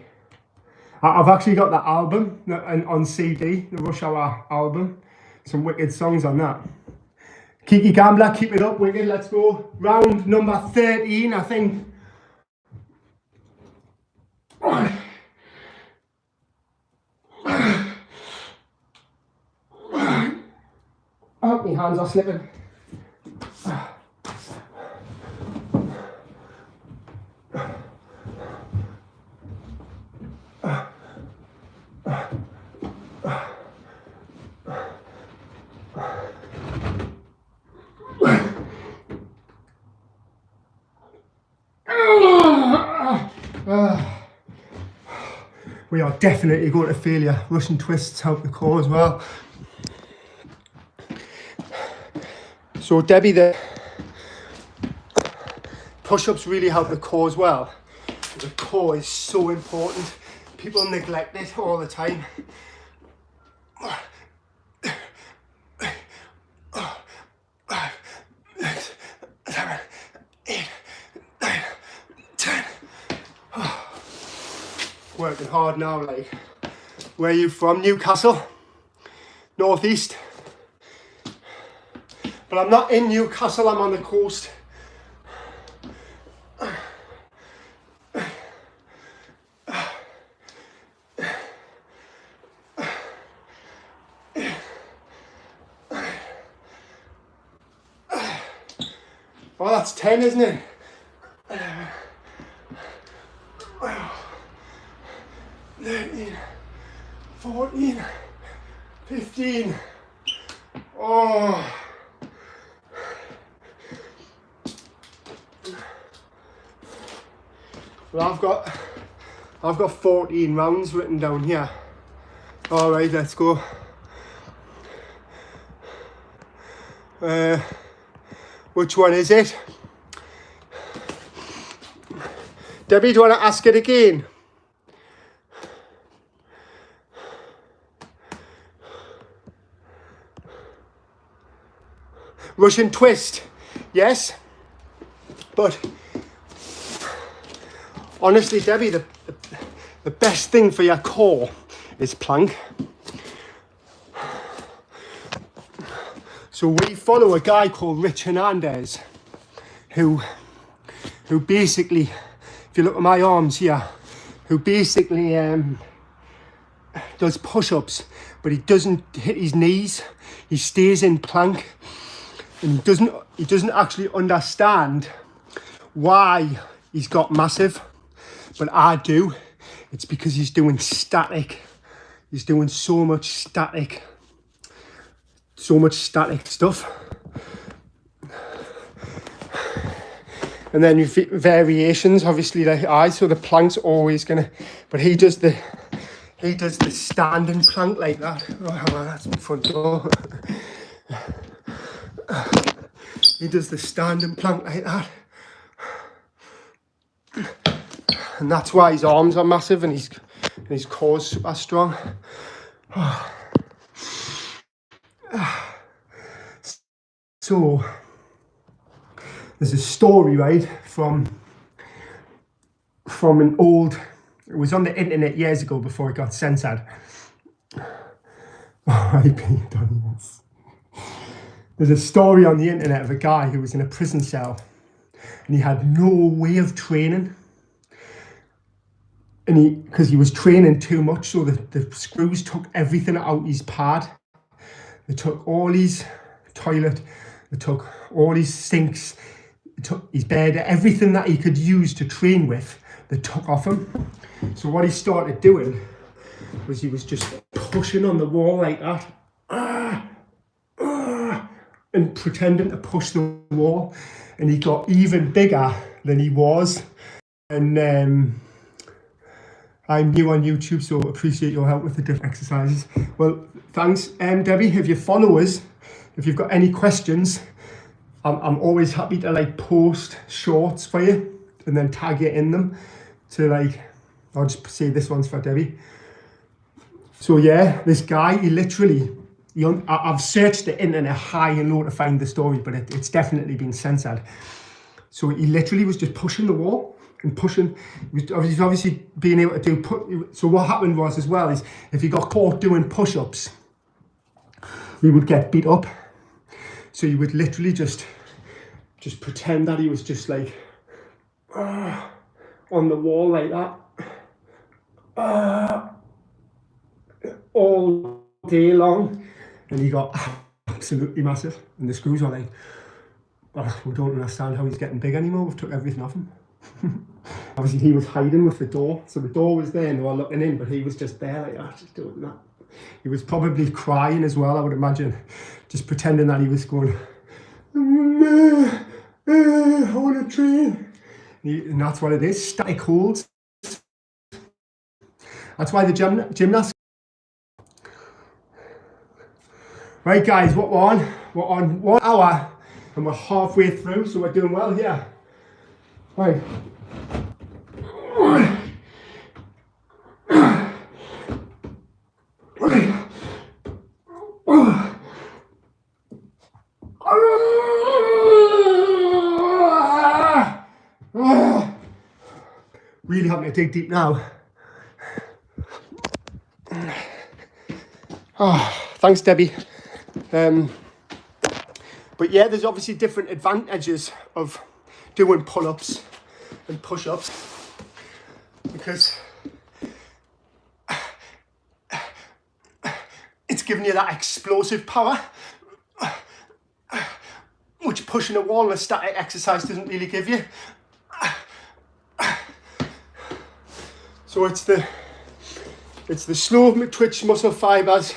I've actually got that album on CD, the Rush Hour album. Some wicked songs on that. Kiki Gambler, keep it up, wicked, let's go. Round number 13, I think. Oh, my hands are slipping. We are definitely going to failure. Russian twists help the core as well. So Debbie, the push-ups really help the core as well. The core is so important. People neglect it all the time. 7, 8, 9, 10. Working hard now, like. Where are you from? Newcastle? Northeast? But I'm not in Newcastle, I'm on the coast. Oh, that's 10, isn't it? 13, 14, 15. Oh. Well, I've got 14 rounds written down here. All right, let's go. Which one is it? Debbie, do you want to ask it again? Russian twist, yes. But honestly, Debbie, the best thing for your core is plank. So we follow a guy called Rich Hernandez, who basically, if you look at my arms here, who basically does push-ups, but he doesn't hit his knees. He stays in plank, and he doesn't actually understand why he's got massive, but I do. It's because he's doing static. He's doing so much static stuff. And then you variations, obviously, like so the plank's always gonna, but he does the standing plank like that. Oh, well, that's my front door. He does the standing plank like that. And that's why his arms are massive and his core's super strong. So there's a story, right, from an old, it was on the internet years ago before it got censored. There's a story on the internet of a guy who was in a prison cell and he had no way of training. And because he was training too much, so the screws took everything out his pad. They took all his toilet, they took all his sinks, they took his bed, everything that he could use to train with, they took off him. So what he started doing was he was just pushing on the wall like that, and pretending to push the wall. And he got even bigger than he was. And I'm new on YouTube, so appreciate your help with the different exercises. Well, thanks, Debbie. If you follow us, if you've got any questions, I'm always happy to like post shorts for you and then tag you in them to like, I'll just say this one's for Debbie. So yeah, this guy, he literally, I've searched the internet high and low to find the story, but it's definitely been censored. So he literally was just pushing the wall and pushing. He's obviously being able to do, so what happened was as well is if he got caught doing push-ups, he would get beat up. So you would literally just pretend that he was just like on the wall like that all day long, and he got absolutely massive. And the screws were like, oh, we don't understand how he's getting big anymore. We've took everything off him. Obviously he was hiding with the door, so the door was there and they were looking in, but he was just there like that, just doing that. He was probably crying as well, I would imagine, just pretending that he was going, I want to train. And that's what it is, static holds. That's why the gymnasts. Right guys, what we're on 1 hour and we're halfway through, so we're doing well here. Right. Really having to dig deep now. Thanks, Debbie. But yeah, there's obviously different advantages of doing pull-ups and push-ups, because it's giving you that explosive power, which pushing a wall in a static exercise doesn't really give you. So it's the slow twitch muscle fibers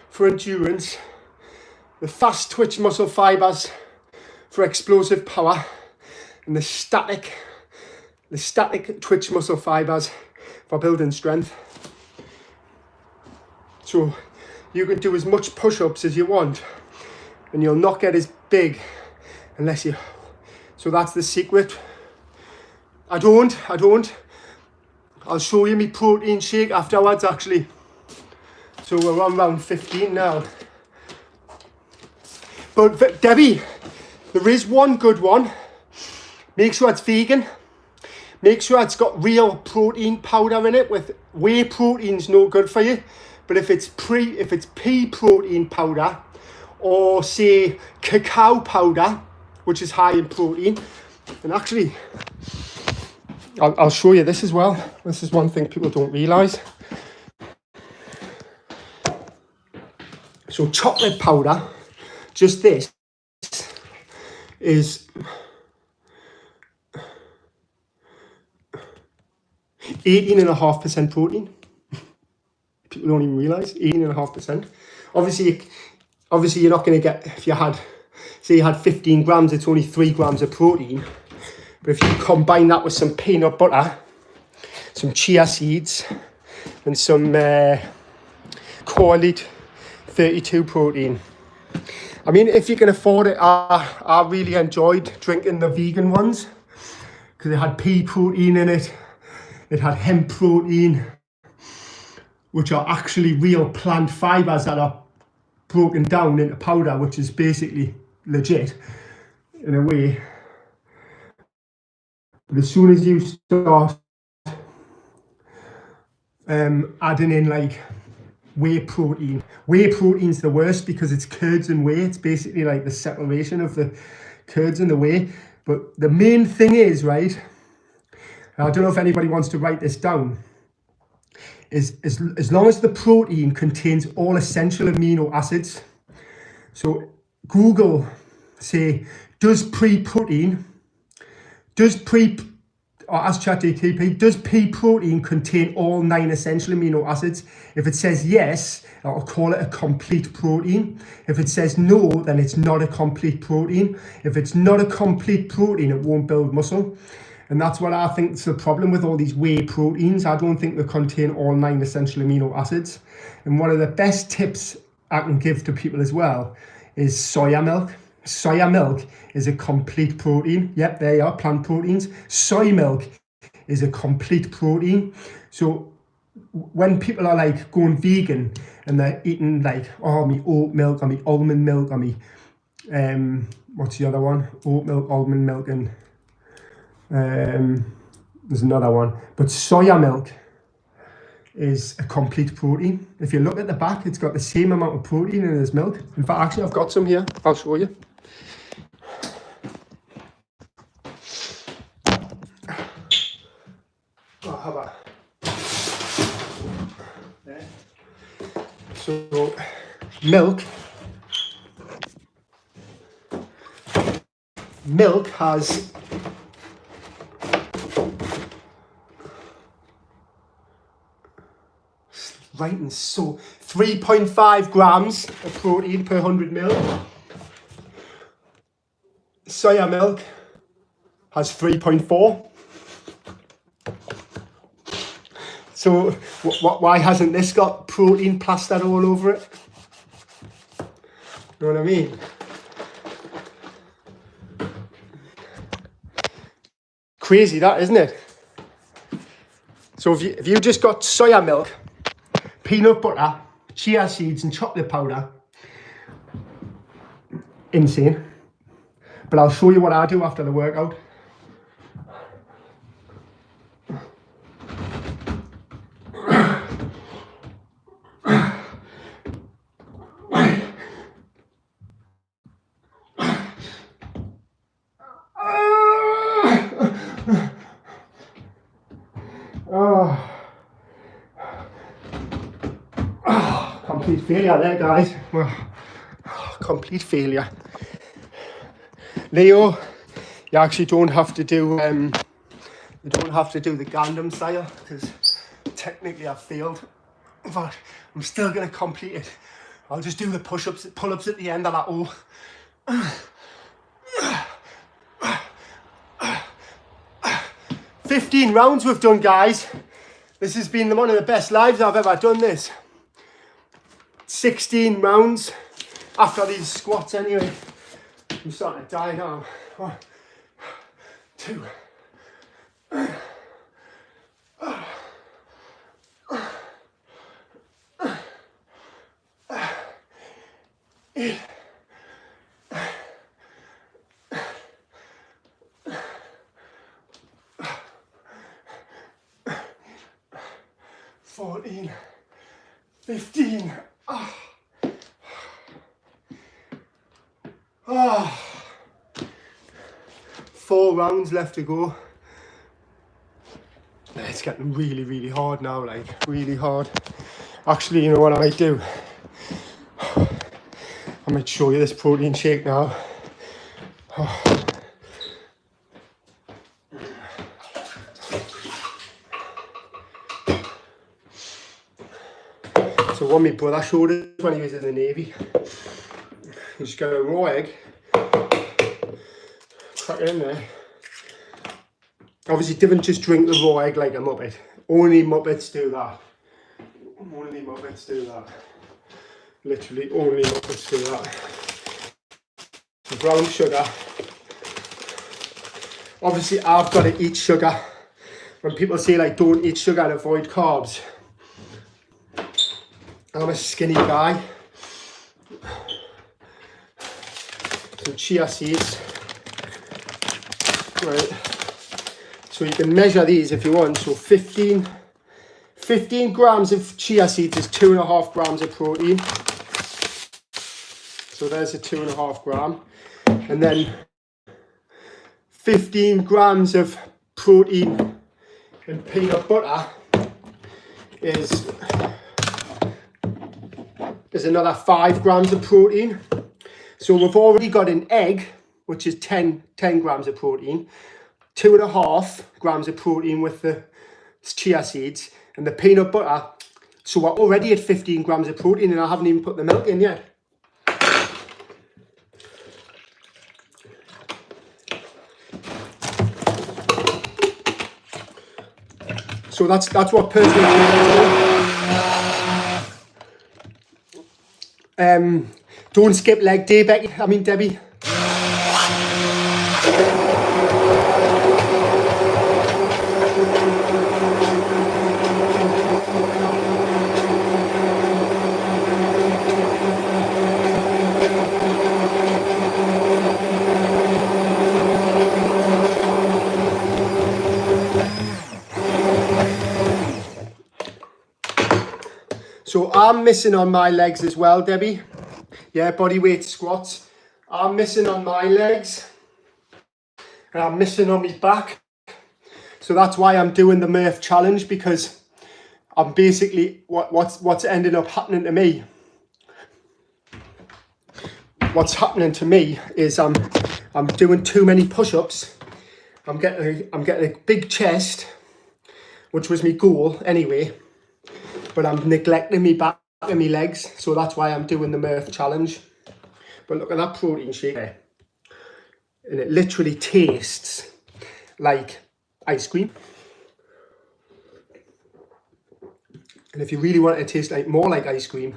for endurance, the fast twitch muscle fibers for explosive power, and the static twitch muscle fibers for building strength. So you can do as much push-ups as you want and you'll not get as big unless you, so that's the secret. I don't. I'll show you my protein shake afterwards actually. So we're on round 15 now. But Debbie, there is one good one. Make sure it's vegan. Make sure it's got real protein powder in it. With whey protein's no good for you. But if it's pea protein powder, or say cacao powder, which is high in protein, and actually I'll show you this as well. This is one thing people don't realise. So chocolate powder, just this, is 18.5% protein. People don't even realise, 18.5%. Obviously you're not going to get, if you had, say you had 15 grams, it's only 3 grams of protein. But if you combine that with some peanut butter, some chia seeds, and some Corelite 32 protein. I mean, if you can afford it, I really enjoyed drinking the vegan ones because it had pea protein in it. It had hemp protein, which are actually real plant fibers that are broken down into powder, which is basically legit in a way. But as soon as you start adding in like whey protein's the worst because it's curds and whey. It's basically like the separation of the curds and the whey. But the main thing is, right, I don't know if anybody wants to write this down, is as long as the protein contains all essential amino acids. So Google, say, does pea protein contain all 9 essential amino acids? If it says yes, I'll call it a complete protein. If it says no, then it's not a complete protein. If it's not a complete protein, it won't build muscle. And that's what I think is the problem with all these whey proteins. I don't think they contain all 9 essential amino acids. And one of the best tips I can give to people as well is soya milk. Soya milk is a complete protein. Yep, there you are, plant proteins. Soy milk is a complete protein. So when people are like going vegan and they're eating like, oh, me oat milk or me almond milk or me, what's the other one? Oat milk, almond milk, and there's another one. But soya milk is a complete protein. If you look at the back, it's got the same amount of protein in it as milk. In fact, actually, I've got some here. I'll show you. Oh, how about there? So, milk has writing, so 3.5 grams of protein per 100 ml. Soya milk has 3.4. So why hasn't this got protein plastered all over it? You know what I mean? Crazy that, isn't it? So if you just got soya milk, peanut butter, chia seeds and chocolate powder, insane. But I'll show you what I do after the workout. Complete failure there, guys. Complete failure. Leo, you actually don't have to do the Gundam style because technically I've failed, but I'm still gonna complete it. I'll just do the push-ups, pull-ups at the end of that. Oh, 15 rounds we've done, guys. This has been one of the best lives I've ever done. This 16 rounds after these squats anyway. I'm starting to die now. 1, 2. 8. 14. 15. 4 rounds left to go. It's getting really, really hard now, like really hard. Actually, you know what I might do? I might show you this protein shake now. So what my brother showed us when he was in the Navy. You just get a raw egg, crack it in there. Obviously, don't just drink the raw egg like a Muppet. Only Muppets do that. Only Muppets do that. Literally, only Muppets do that. The brown sugar. Obviously, I've got to eat sugar. When people say, like, don't eat sugar and avoid carbs, I'm a skinny guy. Some chia seeds. Right. So you can measure these if you want. So 15 grams of chia seeds is 2.5 grams of protein. So there's a 2.5 gram. And then 15 grams of protein and peanut butter is another 5 grams of protein. So we've already got an egg, which is 10 grams of protein, 2.5 grams of protein with the chia seeds and the peanut butter. So we're already at 15 grams of protein and I haven't even put the milk in yet. So that's what personal trainers do. Don't skip leg day, Debbie. So I'm missing on my legs as well, Debbie. Yeah, body weight squats. I'm missing on my legs. And I'm missing on my back. So that's why I'm doing the Murph challenge, because I'm basically, what's ended up happening to me. What's happening to me is I'm doing too many push-ups. I'm getting a big chest, which was my goal anyway. But I'm neglecting me back and my legs, so that's why I'm doing the Murph challenge. But look at that protein shake there. And it literally tastes like ice cream. And if you really want it to taste like more like ice cream,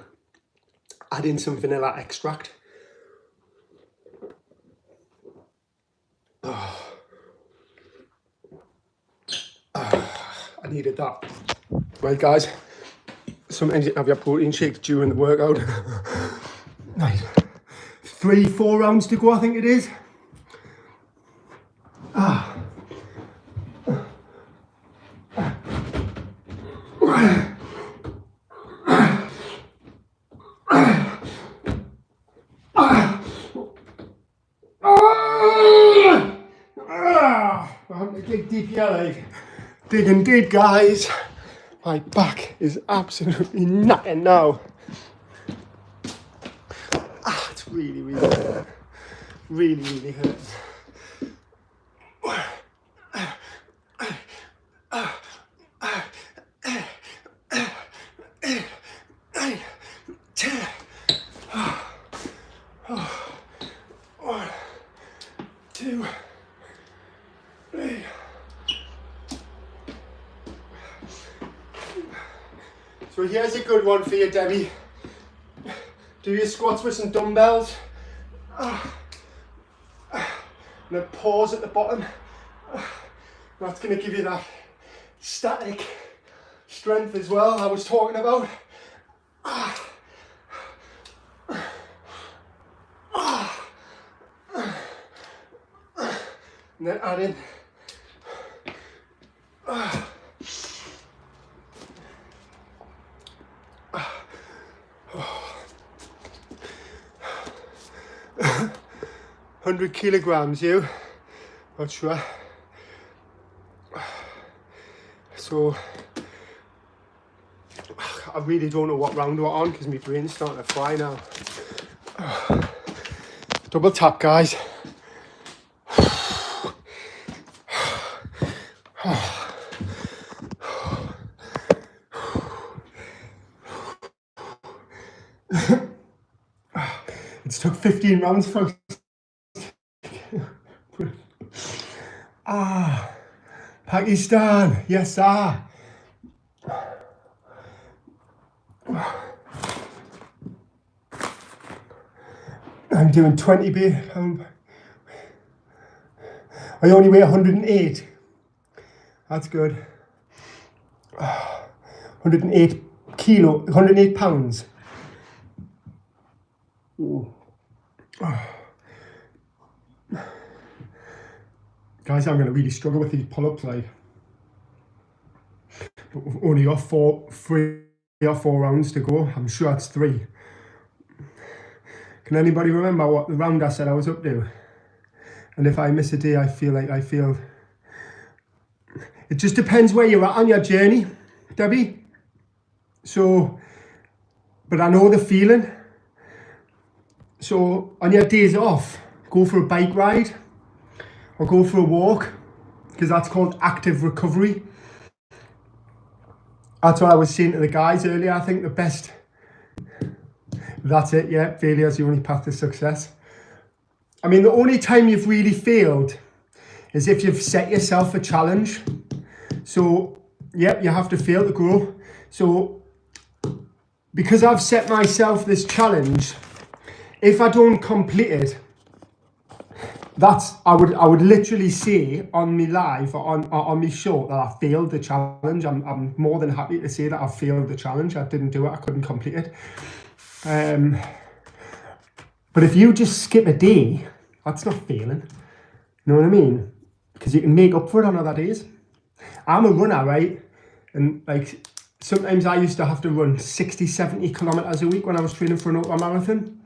add in some vanilla extract. I needed that. Right, guys. Sometimes you have your protein shakes during the workout. Nice. 3-4 rounds to go, I think it is. I'm gonna dig deep here, like digging deep, guys. My back is absolutely knackered now. It's really, really hurt. Really, really hurt. One, two, three. So here's a good one for you, Debbie. Do your squats with some dumbbells. And then pause at the bottom. That's going to give you that static strength as well I was talking about. And then add in 100 kilograms, you? Not sure. So, I really don't know what round we're on because my brain's starting to fry now. Double tap, guys. It's took 15 rounds, folks. Pakistan, yes sir. I'm doing 20 pound. I only weigh 108. That's good. 108 kilo, 108 pounds. Ooh. Guys, I'm going to really struggle with these pull-ups, like. We've only got 3 or 4 rounds to go. I'm sure it's 3. Can anybody remember what the round I said I was up to? And if I miss a day, I feel. It just depends where you're at on your journey, Debbie. So, but I know the feeling. So on your days off, go for a bike ride or go for a walk, because that's called active recovery. That's what I was saying to the guys earlier. I think the best, that's it, yeah, failure is the only path to success. I mean, the only time you've really failed is if you've set yourself a challenge. So Yep, you have to fail to grow. So because I've set myself this challenge, if I don't complete it, I would literally say on me live or on me show that I failed the challenge. I'm more than happy to say that I failed the challenge. I didn't do it. I couldn't complete it. But if you just skip a day, that's not failing. You know what I mean? Because you can make up for it on other days. I'm a runner, right? And like sometimes I used to have to run 60, 70 kilometers a week when I was training for an ultra marathon.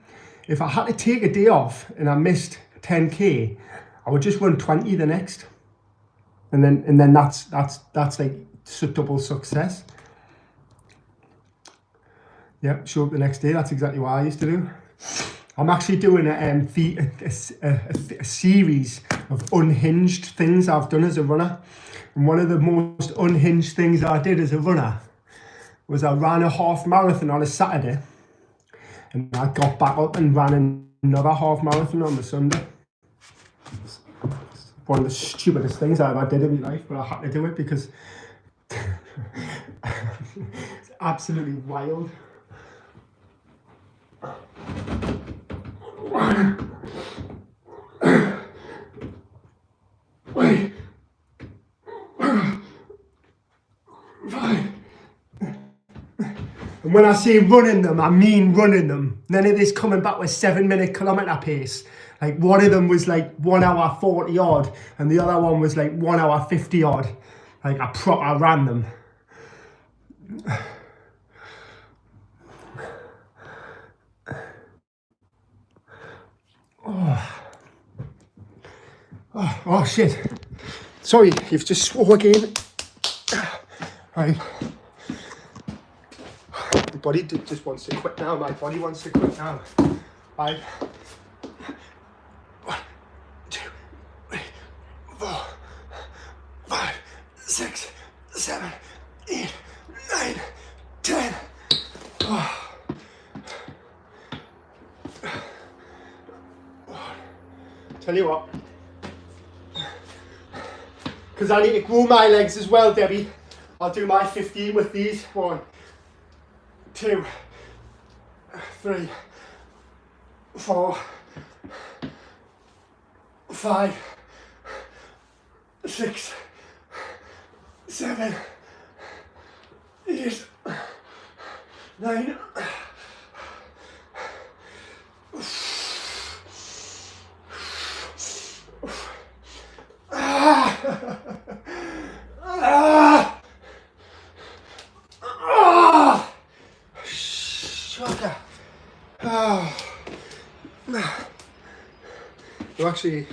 If I had to take a day off and I missed 10k, I would just run 20 the next. And then that's like double success. Yeah, show up the next day. That's exactly what I used to do. I'm actually doing a series of unhinged things I've done as a runner. And one of the most unhinged things I did as a runner was I ran a half marathon on a Saturday. And I got back up and ran another half marathon on the Sunday. It's one of the stupidest things I ever did in my life, but I had to do it because it's absolutely wild. And when I say running them, I mean running them. None of this coming back with 7-minute kilometre pace. Like one of them was like 1 hour 40 odd and the other one was like 1 hour 50 odd. Like I ran them. Oh shit. Sorry, you've just swore again. Right. My body just wants to quit now. My body wants to quit now. Right. 1, 2, 3, 4, 5, 6, 7, 8, 9, 10. Oh. Tell you what. Because I need to grow my legs as well, Debbie. I'll do my 15 with these. 1, 2, 3, 4, 5, 6, 7, 8, 9. Well, actually,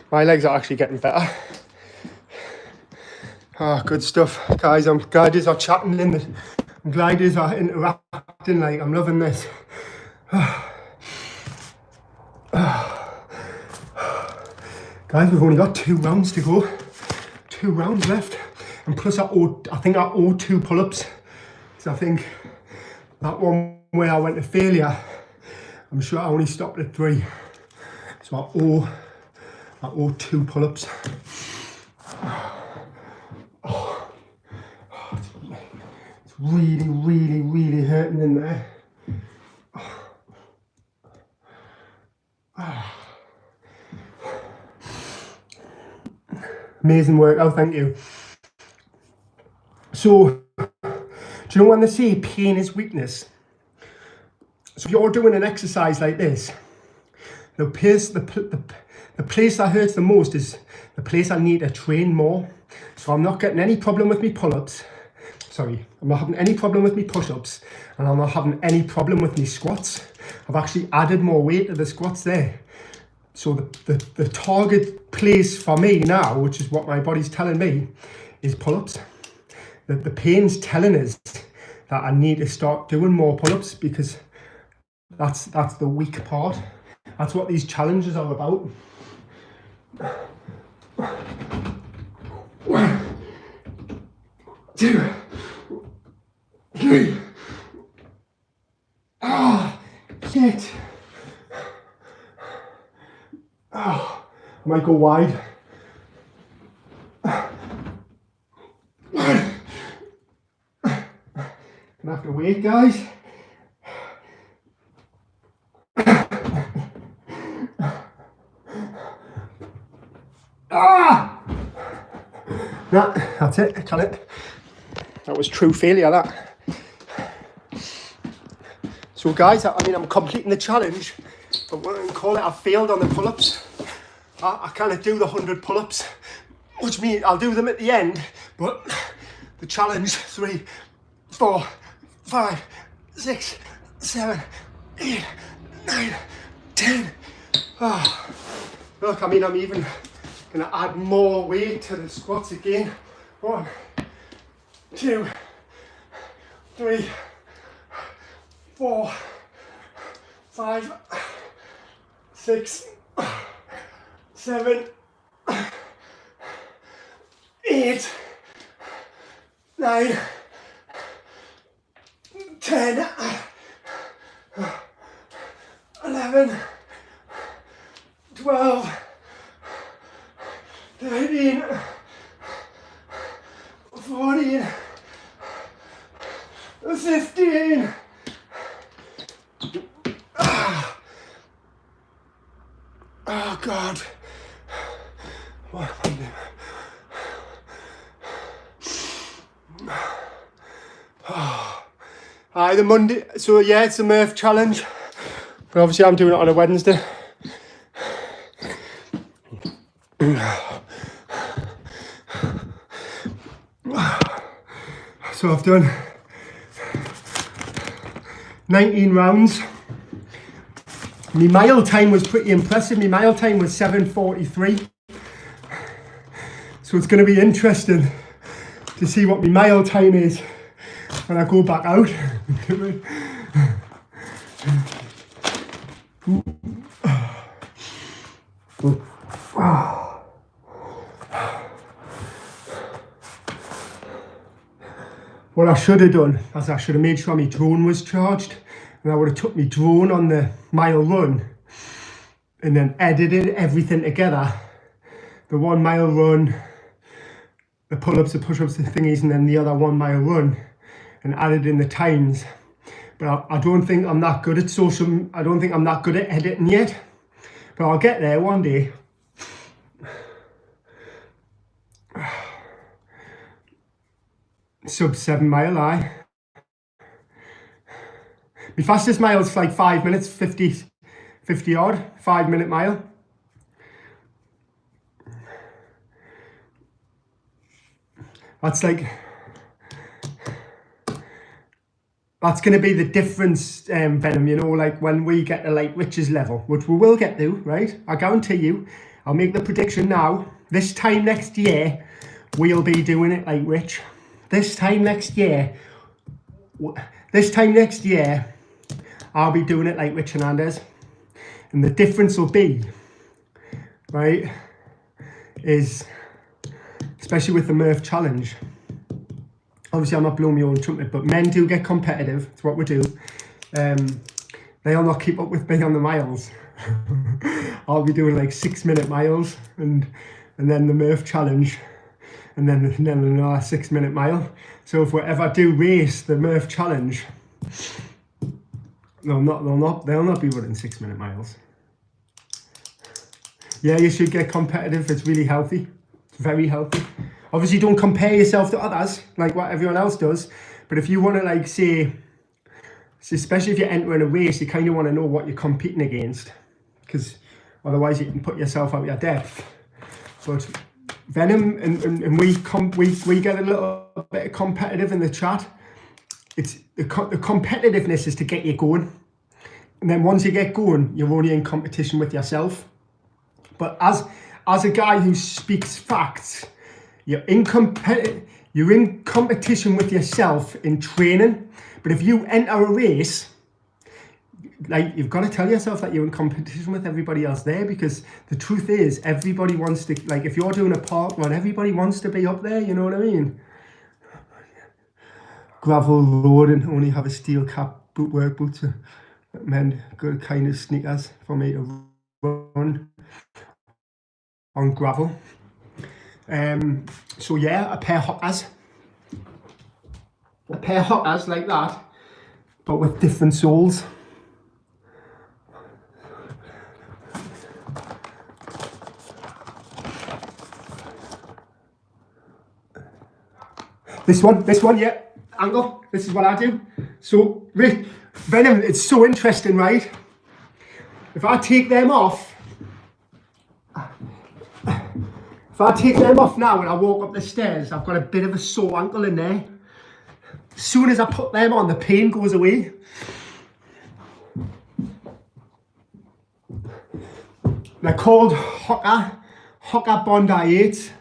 my legs are actually getting better. Oh, good stuff, guys. I'm glad you are chatting in this. I'm glad you are interacting. Like, I'm loving this. Guys, we've only got 2 rounds to go. 2 rounds left. And plus I think I owe 2 pull-ups. So I think that one where I went to failure, I'm sure I only stopped at 3. So I owe 2 pull-ups. It's really, really, really hurting in there. Amazing workout, thank you. So, do you know when they say pain is weakness? So if you're doing an exercise like this, the place that hurts the most is the place I need to train more. So I'm not getting any problem with me pull-ups. Sorry, I'm not having any problem with me push-ups, and I'm not having any problem with me squats. I've actually added more weight to the squats there. So the target place for me now, which is what my body's telling me, is pull-ups. The pain's telling us that I need to start doing more pull-ups because that's the weak part. That's what these challenges are about. 1, 2, 3. Ah, shit. Oh, might go wide. Gonna have to wait, guys. Ah! No, that's it, can it? That was true failure, that. So guys, I mean, I'm completing the challenge, but we can call it I failed on the pull-ups. I can't do the 100 pull-ups, which means I'll do them at the end, but the challenge, 3, 4, 5, 6, 7, 8, 9, 10. Oh, look, I mean, I'm even gonna add more weight to the squats again. 1, 2, 3, 4, 5, 6, 7, 8, 9, 10, 11, 12, 13, 14, 15. Oh God. What am I doing? Aye, the Monday, so yeah, it's the Murph challenge, but obviously I'm doing it on a Wednesday. So I've done 19 rounds. My mile time was pretty impressive. My mile time was 7:43. So it's going to be interesting to see what my mile time is when I go back out. What I should have done is I should have made sure my drone was charged, and I would have took my drone on the mile run and then edited everything together. The 1 mile run, the pull-ups, the push-ups, the thingies, and then the other 1 mile run, and added in the times. But I don't think I'm that good at I don't think I'm that good at editing yet, but I'll get there one day. Sub 7 mile, aye. My fastest mile is like 5 minutes, 50 odd, 5 minute mile. That's like, that's going to be the difference, Venom, you know, like when we get to like Rich's level, which we will get to, right? I guarantee you, I'll make the prediction now, this time next year, we'll be doing it like Rich. This time next year, I'll be doing it like Rich Hernandez. And the difference will be, right, is, especially with the Murph challenge, obviously I'm not blowing my own trumpet, but men do get competitive, it's what we do. They'll not keep up with me on the miles. I'll be doing like 6 minute miles and then the Murph challenge. And then another 6 minute mile. So if we ever do race the Murph challenge, they'll not be running 6 minute miles. Yeah, you should get competitive. It's really healthy. It's very healthy. Obviously, don't compare yourself to others like what everyone else does. But if you want to, like, say, especially if you're entering a race, you kind of want to know what you're competing against, because otherwise you can put yourself out your depth. But Venom and we get a little bit competitive in the chat. It's the competitiveness is to get you going, and then once you get going, you're only in competition with yourself. But as a guy who speaks facts, you're in competition with yourself in training. But if you enter a race, like, you've got to tell yourself that you're in competition with everybody else there, because the truth is everybody wants to, like, if you're doing a park run, everybody wants to be up there, you know what I mean? Gravel road and only have a steel cap work boots, men good kind of sneakers for me to run. on gravel. So yeah, a pair of hockers. A pair of hockers like that, but with different soles. This one, yeah, angle. This is what I do. So, Venom, it's so interesting, right? If I take them off, now when I walk up the stairs, I've got a bit of a sore ankle in there. As soon as I put them on, the pain goes away. They're called Hocker Bondi 8s.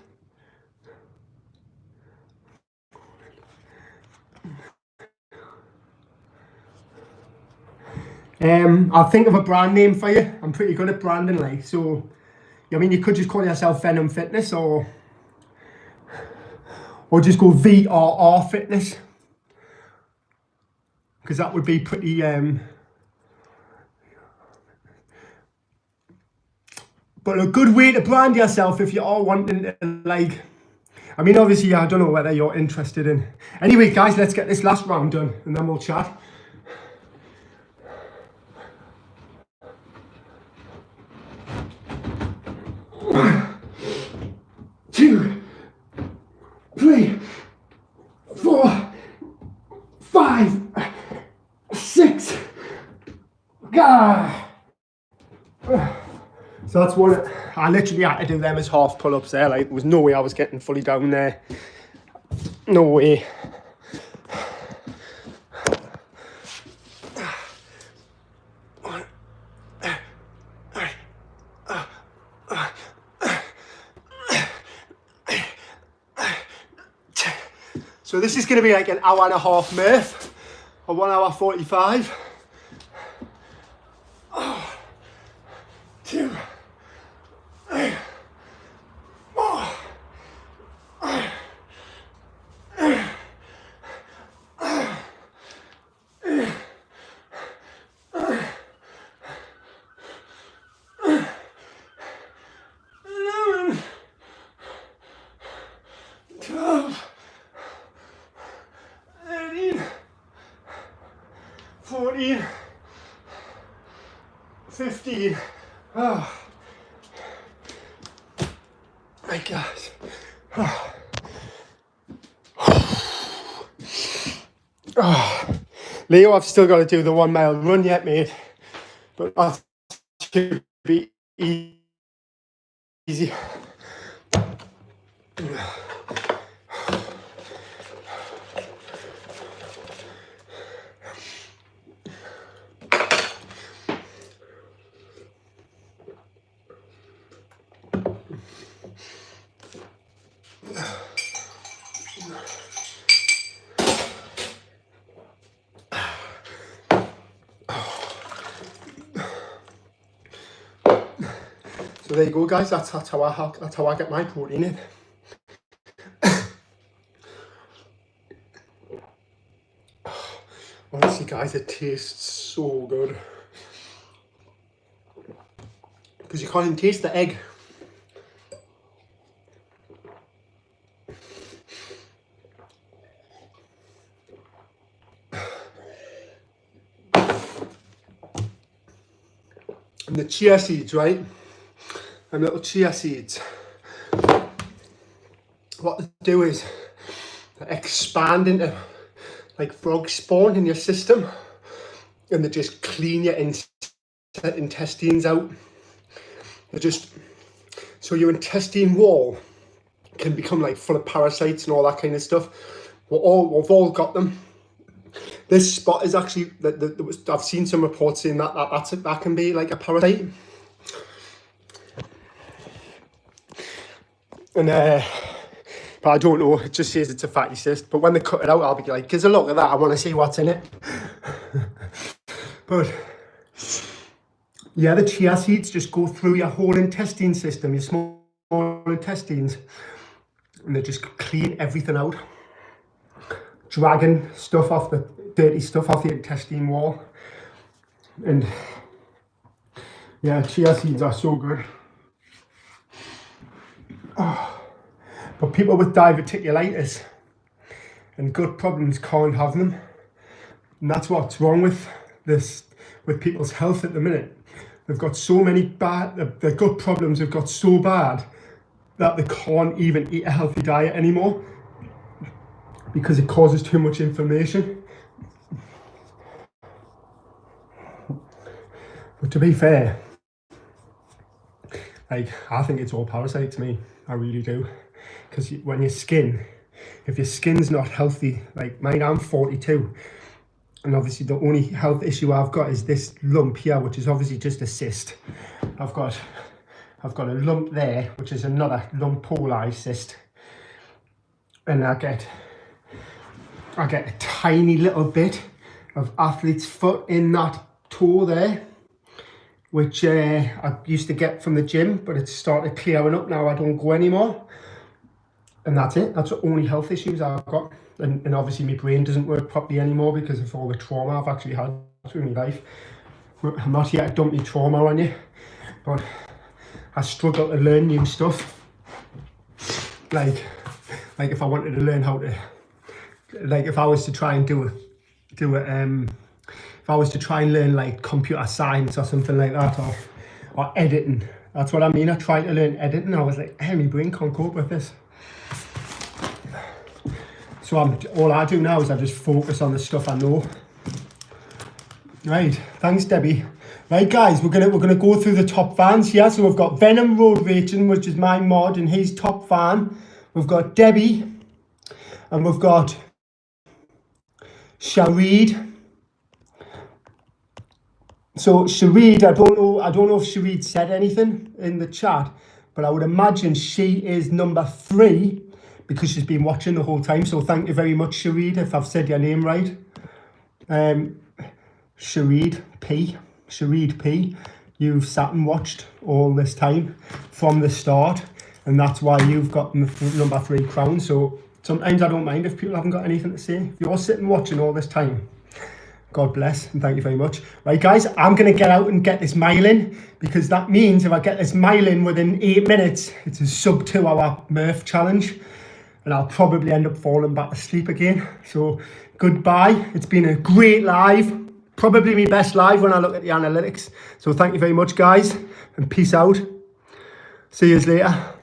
I'll think of a brand name for you. I'm pretty good at branding, like, so I mean, you could just call yourself Venom Fitness, or just go VRR Fitness, because that would be pretty but a good way to brand yourself if you are wanting to, like, I mean, obviously I don't know whether you're interested in. Anyway guys, let's get this last round done and then we'll chat. Two, three, 4, 5, 6. So that's one. I literally had to do them as half pull-ups there. Like, there was no way I was getting fully down there. No way. So this is going to be like an hour and a half Murph, or 1 hour 45. 2, 3, 4, 11, 12, 13, 14, 15. Oh my gosh. Oh. Oh. Leo, I've still got to do the 1 mile run yet, mate. But that should be easy. So there you go, guys. That's how I get my protein in. Honestly, guys, it tastes so good because you can't even taste the egg. And the chia seeds, right? And little chia seeds. What they do is they expand into like frog spawn in your system, and they just clean your intestines out. They just, so your intestine wall can become like full of parasites and all that kind of stuff. We've all got them. This spot is actually, I've seen some reports saying that can be like a parasite. And but I don't know, it just says it's a fatty cyst. But when they cut it out, I'll be like, "Gives a look at that, I want to see what's in it." But yeah, the chia seeds just go through your whole intestine system, your small intestines, and they just clean everything out, dragging stuff off, the dirty stuff off the intestine wall. And yeah, chia seeds are so good. But people with diverticulitis and gut problems can't have them. And that's what's wrong with this, with people's health at the minute. They've got so many bad, their gut problems have got so bad that they can't even eat a healthy diet anymore because it causes too much inflammation. But to be fair, like, I think it's all parasite to me. I really do. Because when your skin, if your skin's not healthy, like mine, I'm 42. And obviously the only health issue I've got is this lump here, which is obviously just a cyst. I've got a lump there, which is another lumpoli cyst. And I get a tiny little bit of athlete's foot in that toe there, which I used to get from the gym, but it's started clearing up now. I don't go anymore. And that's it. That's the only health issues I've got. And obviously my brain doesn't work properly anymore because of all the trauma I've actually had through my life. I'm not here to dump my trauma on you, but I struggle to learn new stuff. Like if I wanted to learn how to, like if I was to try and if I was to try and learn like computer science or something like that, or editing, that's what I mean. I tried to learn editing. I was like, hey, my brain can't cope with this. So all I do now is I just focus on the stuff I know. Right, thanks Debbie. Right guys, we're gonna go through the top fans here. So we've got Venom Road Racing, which is my mod, and he's top fan. We've got Debbie, and we've got Shareed. So Shareed, I don't know if Shareed said anything in the chat, but I would imagine she is number 3 because she's been watching the whole time. So thank you very much, Shareed, if I've said your name right. Shareed P, you've sat and watched all this time from the start, and that's why you've got the number 3 crown. So sometimes I don't mind if people haven't got anything to say. If you're sitting watching all this time, God bless and thank you very much. Right guys, I'm going to get out and get this mile in, because that means if I get this mile in within 8 minutes, it's a sub 2 hour Murph challenge, and I'll probably end up falling back to sleep again. So goodbye. It's been a great live, probably my best live when I look at the analytics. So thank you very much guys, and peace out. See you later.